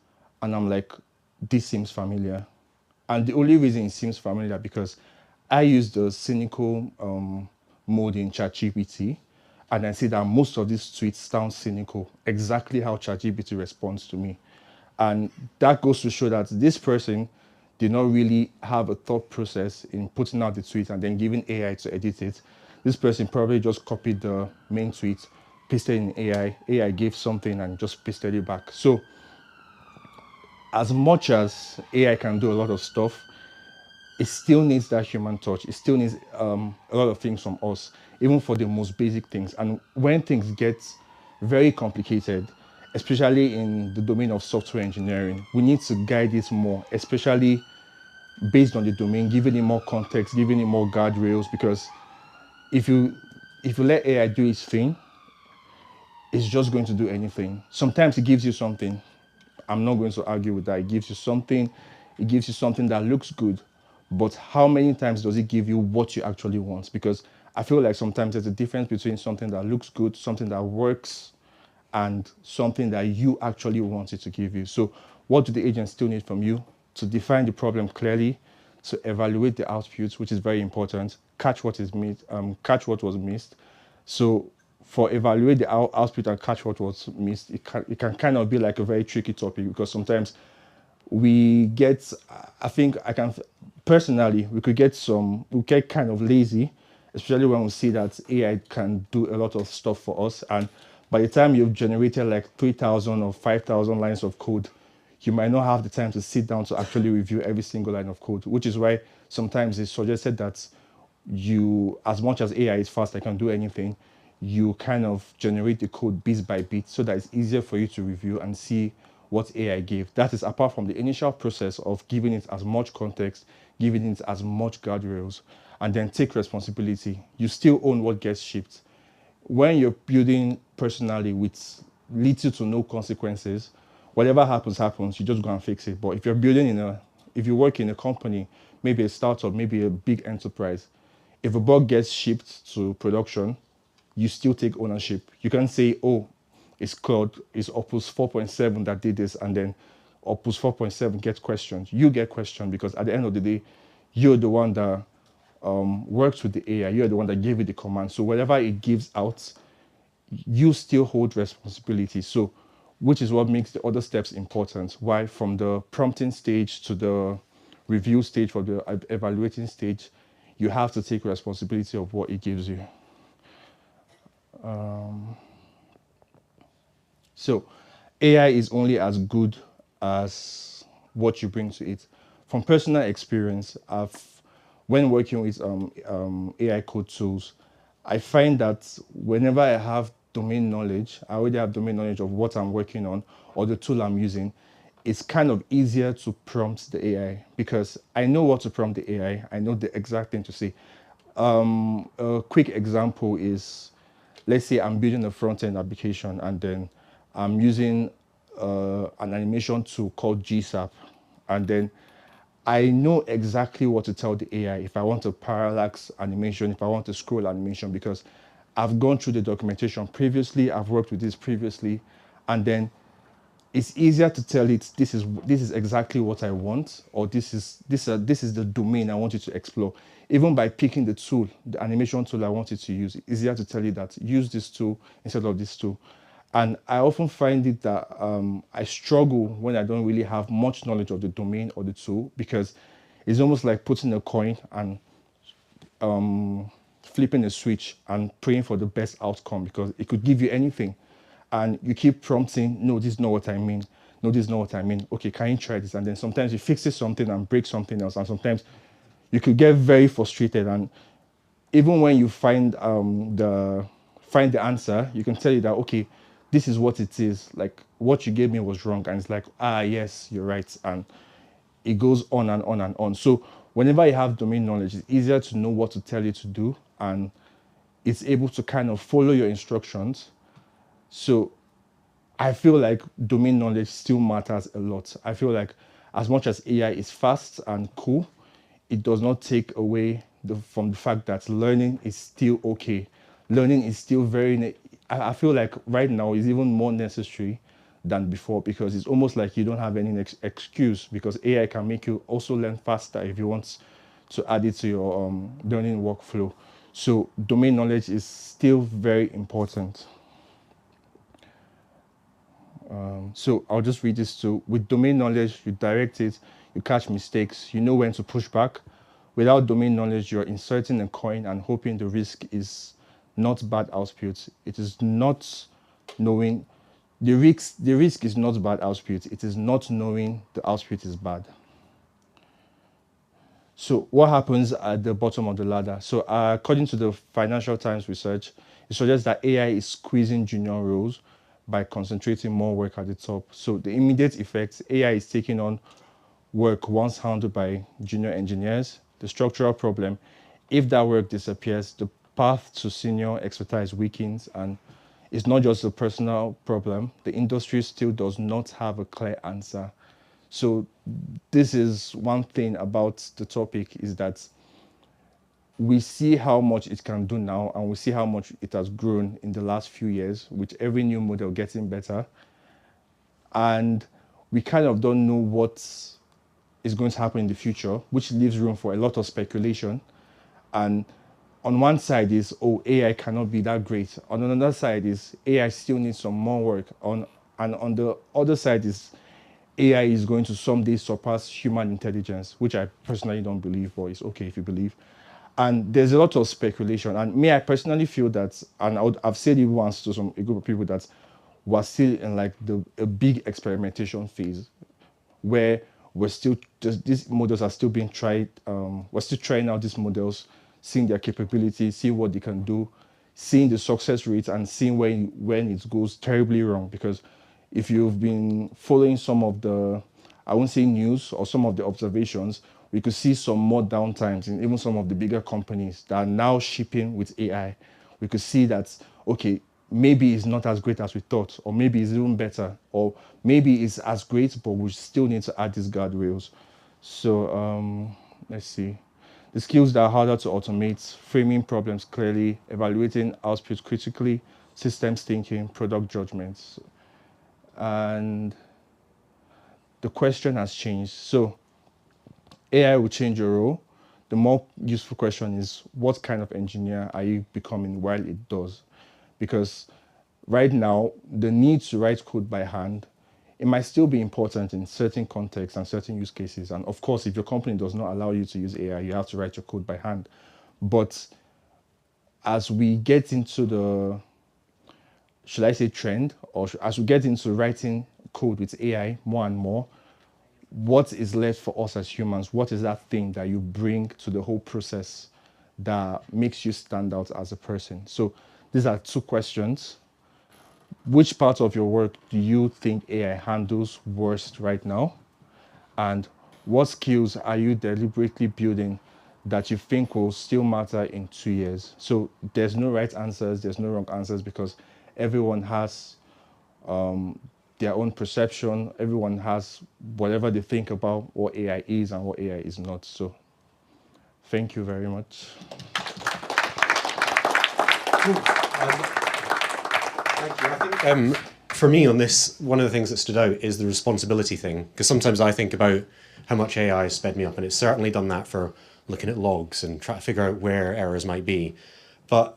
and I'm like, this seems familiar. And the only reason it seems familiar because I use the cynical mode in ChatGPT, and I see that most of these tweets sound cynical, exactly how ChatGPT responds to me. And that goes to show that this person did not really have a thought process in putting out the tweet and then giving AI to edit it. This person probably just copied the main tweet, pasted in AI, AI gave something and just pasted it back. So as much as AI can do a lot of stuff, it still needs that human touch. It still needs a lot of things from us, even for the most basic things. And when things get very complicated, especially in the domain of software engineering, we need to guide it more, especially based on the domain, giving it more context, giving it more guardrails, because if you let AI do its thing, it's just going to do anything. Sometimes it gives you something. I'm not going to argue with that. It gives you something that looks good, but how many times does it give you what you actually want? Because I feel like sometimes there's a difference between something that looks good, something that works, and something that you actually want it to give you. So what do the agents still need from you? To define the problem clearly, to evaluate the outputs, which is very important, catch what was missed. So for evaluate the output and catch what was missed, it can kind of be like a very tricky topic, because sometimes we get, personally, we get kind of lazy, especially when we see that AI can do a lot of stuff for us. And by the time you've generated like 3,000 or 5,000 lines of code, you might not have the time to sit down to actually review every single line of code, which is why sometimes it's suggested that as much as AI is fast, I can do anything, you kind of generate the code bit by bit so that it's easier for you to review and see what AI gave. That is apart from the initial process of giving it as much context, giving it as much guardrails, and then take responsibility. You still own what gets shipped. When you're building personally with little to no consequences, whatever happens, you just go and fix it. But if you're if you work in a company, maybe a startup, maybe a big enterprise, if a bug gets shipped to production, you still take ownership. You can't say, oh, it's Claude, it's Opus 4.7 that did this, and then Opus 4.7 gets questioned. You get questioned because at the end of the day, you're the one that works with the AI. You're the one that gave it the command. So whatever it gives out, you still hold responsibility. So, which is what makes the other steps important. Why? From the prompting stage to the review stage, for the evaluating stage, you have to take responsibility of what it gives you. So AI is only as good as what you bring to it. From personal experience, when working with AI code tools, I find that whenever I have domain knowledge, I already have domain knowledge of what I'm working on or the tool I'm using, it's kind of easier to prompt the AI because I know what to prompt the AI. I know the exact thing to say. A quick example is, let's say I'm building a front-end application and then I'm using an animation tool called GSAP, and then I know exactly what to tell the AI if I want a parallax animation, if I want a scroll animation, because I've gone through the documentation previously, I've worked with this previously, and then it's easier to tell it this is exactly what I want, or this is the domain I want you to explore. Even by picking the tool, the animation tool I want you to use, it's easier to tell you that use this tool instead of this tool. And I often find it that I struggle when I don't really have much knowledge of the domain or the tool, because it's almost like putting a coin and flipping a switch and praying for the best outcome, because it could give you anything. And you keep prompting, no, this is not what I mean. No, this is not what I mean. Okay, can you try this? And then sometimes you fix something and break something else. And sometimes you could get very frustrated. And even when you find the answer, you can tell you that, okay, this is what it is. Like, what you gave me was wrong. And it's like, yes, you're right. And it goes on and on and on. So whenever you have domain knowledge, it's easier to know what to tell you to do. And it's able to kind of follow your instructions. So I feel like domain knowledge still matters a lot. I feel like as much as AI is fast and cool, it does not take away from the fact that learning is still okay. Learning is still I feel like right now is even more necessary than before, because it's almost like you don't have any excuse, because AI can make you also learn faster if you want to add it to your learning workflow. So domain knowledge is still very important. So I'll just read this too. With domain knowledge, you direct it, you catch mistakes, you know when to push back. Without domain knowledge, you're inserting a coin and hoping the risk is not bad output. It is not knowing, the risk is not bad output. It is not knowing the output is bad. So what happens at the bottom of the ladder? So according to the Financial Times research, it suggests that AI is squeezing junior roles by concentrating more work at the top. So the immediate effects, AI is taking on work once handled by junior engineers. The structural problem, if that work disappears, the path to senior expertise weakens, and it's not just a personal problem. The industry still does not have a clear answer. So this is one thing about the topic, is that we see how much it can do now, and we see how much it has grown in the last few years with every new model getting better. And we kind of don't know what is going to happen in the future, which leaves room for a lot of speculation. And on one side is, AI cannot be that great. On another side is, AI still needs some more work. And on the other side is, AI is going to someday surpass human intelligence, which I personally don't believe, but it's okay if you believe. And there's a lot of speculation. And I personally feel that, and I've said it once to a group of people, that we're still in like a big experimentation phase, where these models are still being tried. We're still trying out these models, seeing their capabilities, seeing what they can do, seeing the success rates, and seeing when it goes terribly wrong. Because if you've been following some of the, I won't say news, or some of the observations, we could see some more downtimes in even some of the bigger companies that are now shipping with AI. We could see that, okay, maybe it's not as great as we thought, or maybe it's even better, or maybe it's as great, but we still need to add these guardrails. So let's see. The skills that are harder to automate: framing problems clearly, evaluating output critically, systems thinking, product judgments. And the question has changed. So AI will change your role. The more useful question is, what kind of engineer are you becoming while it does? Because right now, the need to write code by hand, it might still be important in certain contexts and certain use cases. And of course, if your company does not allow you to use AI, you have to write your code by hand. But as we get into the, should I say trend, or as we get into writing code with AI more and more, what is left for us as humans? What is that thing that you bring to the whole process that makes you stand out as a person? So these are 2 questions. Which part of your work do you think AI handles worst right now? And what skills are you deliberately building that you think will still matter in 2 years? So there's no right answers, there's no wrong answers, because everyone has their own perception. Everyone has whatever they think about what AI is and what AI is not. So thank you very much. Thank you. I think for me on this, one of the things that stood out is the responsibility thing, because sometimes I think about how much AI has sped me up, and it's certainly done that for looking at logs and trying to figure out where errors might be. But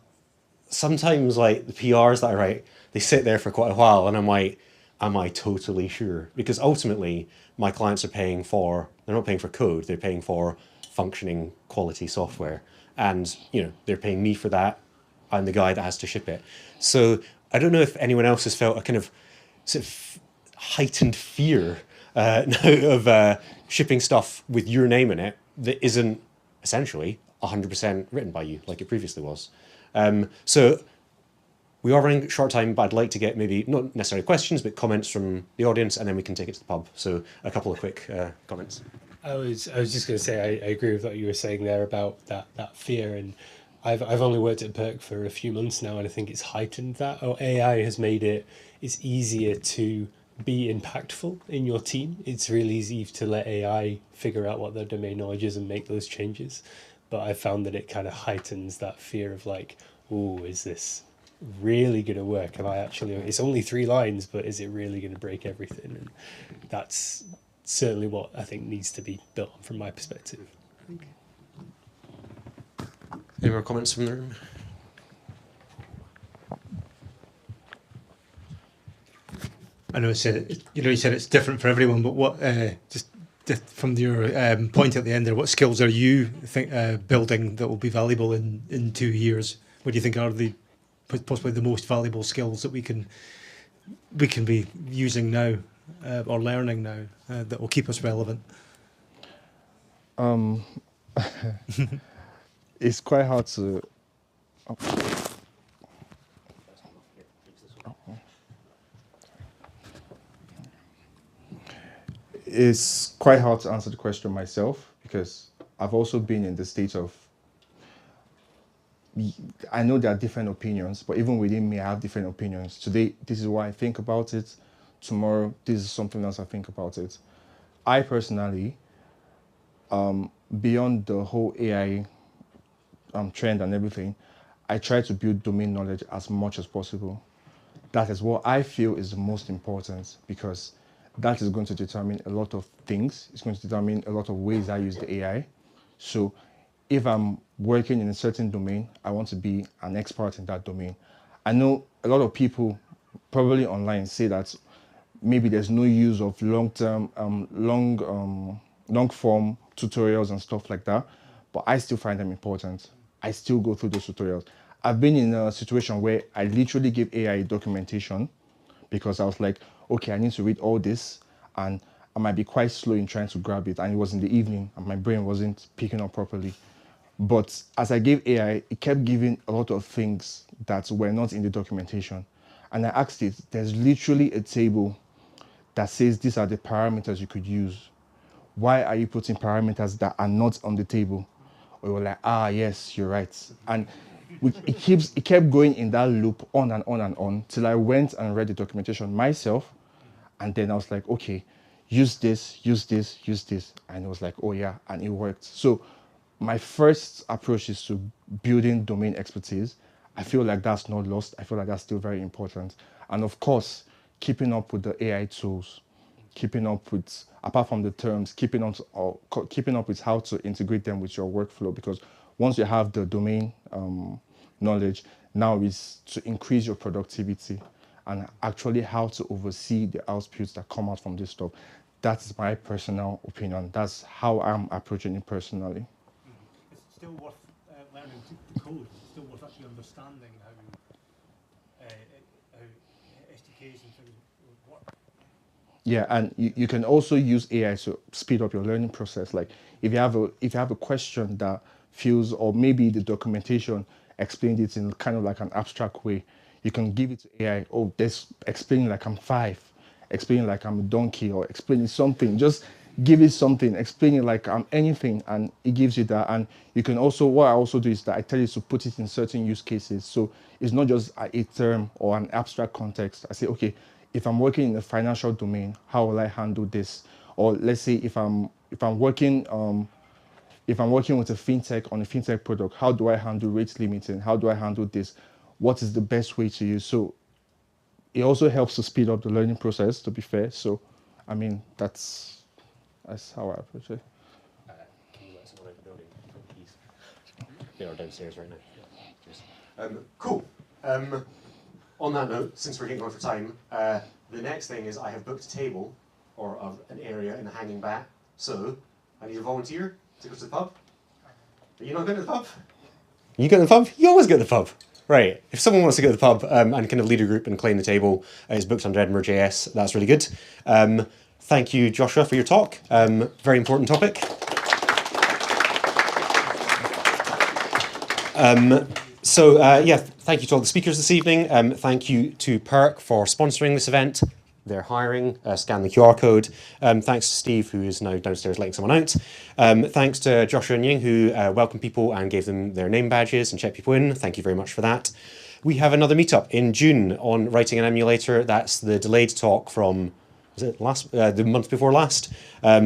sometimes, like, the PRs that I write, they sit there for quite a while, and I'm like, am I totally sure? Because ultimately, my clients are paying for, they're not paying for code, they're paying for functioning quality software. And, you know, they're paying me for that. I'm the guy that has to ship it. So I don't know if anyone else has felt a kind of sort of heightened fear now of shipping stuff with your name in it that isn't essentially 100% written by you like it previously was. So we are running short time, but I'd like to get maybe not necessarily questions, but comments from the audience, and then we can take it to the pub. So a couple of quick comments. I was just going to say I agree with what you were saying there about that fear, and I've only worked at Perk for a few months now, and I think it's heightened that. AI has made it's easier to be impactful in your team. It's really easy to let AI figure out what their domain knowledge is and make those changes. But I found that it kind of heightens that fear of like, oh, is this really going to work? Am I actually, it's only 3 lines, but is it really going to break everything? And that's certainly what I think needs to be built on from my perspective. Any more comments from the room? I know you said it's different for everyone, but what just from your point at the end there, what skills are you building that will be valuable in 2 years? What do you think are possibly the most valuable skills that we can be using now or learning now that will keep us relevant? It's quite hard to. It's quite hard to answer the question myself, because I've also been in the state of, I know there are different opinions, but even within me, I have different opinions. Today, this is what I think about it. Tomorrow, this is something else I think about it. I personally, beyond the whole AI trend and everything, I try to build domain knowledge as much as possible. That is what I feel is the most important, because that is going to determine a lot of things. It's going to determine a lot of ways I use the AI. So if I'm working in a certain domain, I want to be an expert in that domain. I know a lot of people probably online say that maybe there's no use of long-term, long-form tutorials and stuff like that, but I still find them important. I still go through those tutorials. I've been in a situation where I literally gave AI documentation because I was like, okay, I need to read all this, and I might be quite slow in trying to grab it, and it was in the evening, and my brain wasn't picking up properly. But as I gave AI, it kept giving a lot of things that were not in the documentation. And I asked it, there's literally a table that says these are the parameters you could use. Why are you putting parameters that are not on the table? We were like, ah, yes, you're right. And it kept going in that loop on and on and on till I went and read the documentation myself. And then I was like, okay, use this, use this, use this. And it was like, oh yeah, and it worked. So my first approach is to building domain expertise. I feel like that's not lost. I feel like that's still very important. And of course, keeping up with the AI tools, keeping up with, apart from the terms, keeping up with how to integrate them with your workflow. Because once you have the domain knowledge, now is to increase your productivity and actually how to oversee the outputs that come out from this stuff. That's my personal opinion. That's how I'm approaching it personally. It's still worth learning to code. It's still worth actually understanding how SDKs and things work. Yeah, and you can also use AI to speed up your learning process. Like if you have a question that feels, or maybe the documentation explained it in kind of like an abstract way, you can give it to AI. Oh, this explain like I'm 5, explain like I'm a donkey, or explaining something. Just give it something, explain it like I'm anything, and it gives you that. And you can also, what I also do is that I tell you to put it in certain use cases. So it's not just a term or an abstract context. I say, okay, if I'm working in the financial domain, how will I handle this? Or let's say if I'm working with a fintech on a fintech product, how do I handle rate limiting? How do I handle this? What is the best way to use? So it also helps to speed up the learning process, to be fair. So, I mean, that's how I approach it. Can you let someone out the building, please? They are downstairs right now. Cool. On that note, since we're getting on for time, the next thing is I have booked a table or an area in the hanging back. So I need a volunteer to go to the pub. Are you not going to the pub? You go to the pub? You always go to the pub. Right. If someone wants to go to the pub and kind of lead a group and claim the table, it's booked under EdinburghJS. That's really good. Thank you, Joshua, for your talk. Very important topic. Yeah, thank you to all the speakers this evening. Thank you to Perk for sponsoring this event. They're hiring, scan the QR code. Thanks to Steve, who is now downstairs letting someone out. Thanks to Joshua and Ying, who welcomed people and gave them their name badges and checked people in. Thank you very much for that. We have another meetup in June on writing an emulator. That's the delayed talk from, was it the month before last?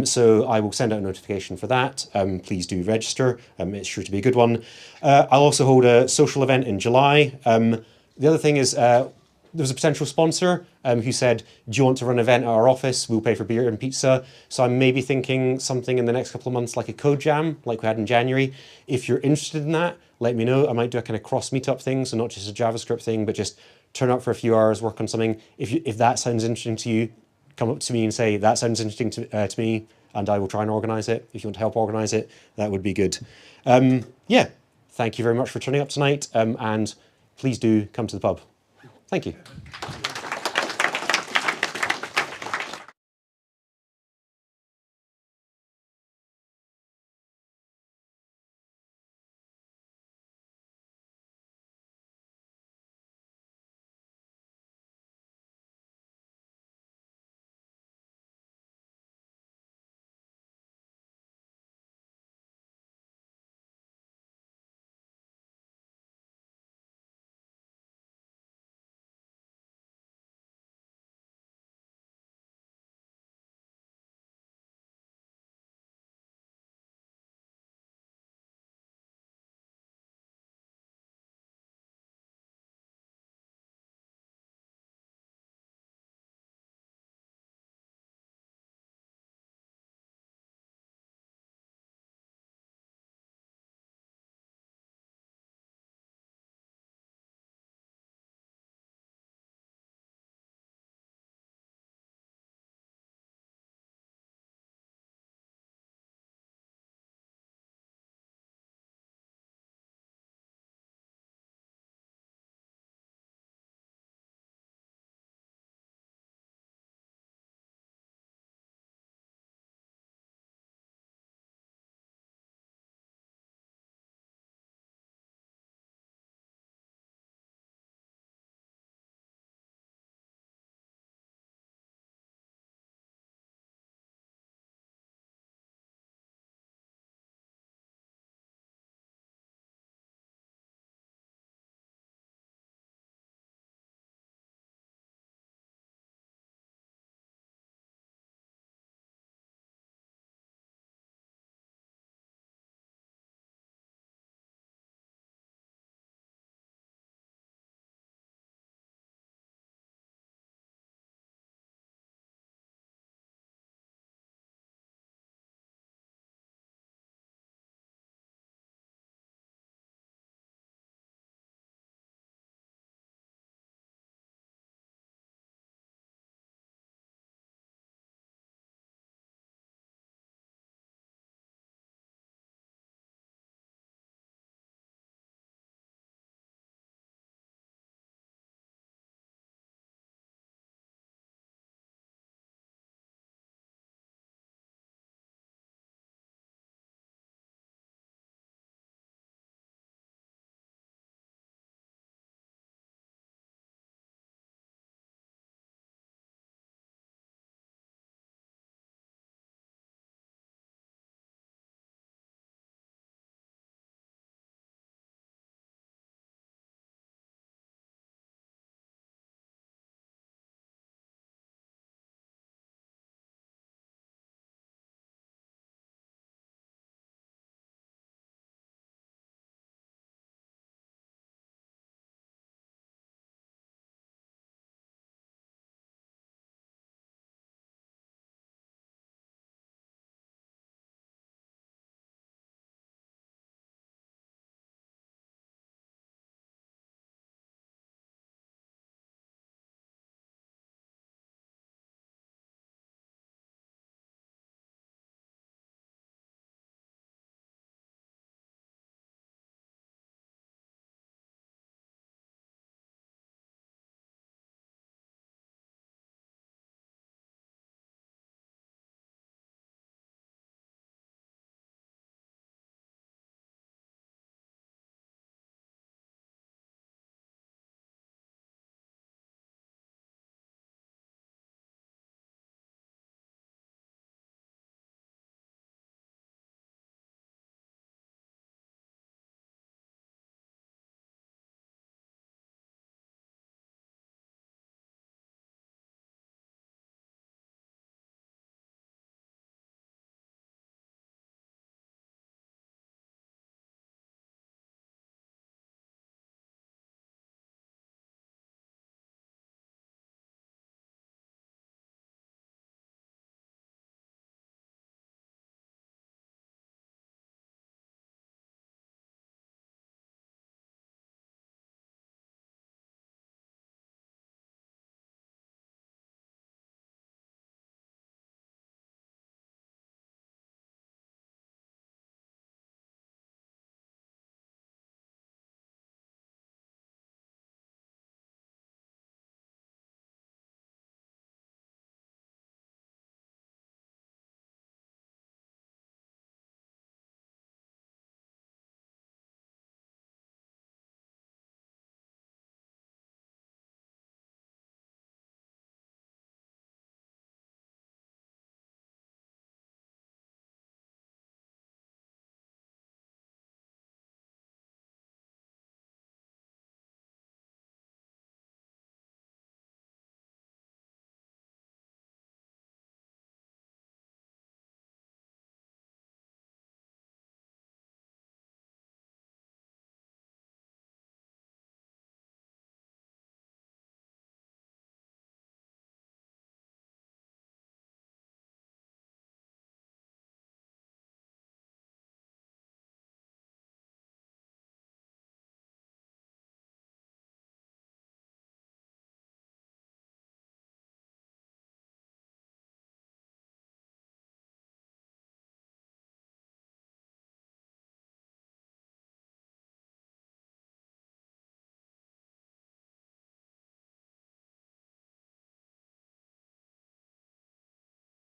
So I will send out a notification for that. Please do register. It's sure to be a good one. I'll also hold a social event in July. The other thing is, there was a potential sponsor who said, do you want to run an event at our office? We'll pay for beer and pizza. So I'm maybe thinking something in the next couple of months, like a code jam, like we had in January. If you're interested in that, let me know. I might do a kind of cross meetup thing. So not just a JavaScript thing, but just turn up for a few hours, work on something. If that sounds interesting to you, come up to me and say, that sounds interesting to me, and I will try and organize it. If you want to help organize it, that would be good. Yeah, thank you very much for turning up tonight. And please do come to the pub. Thank you.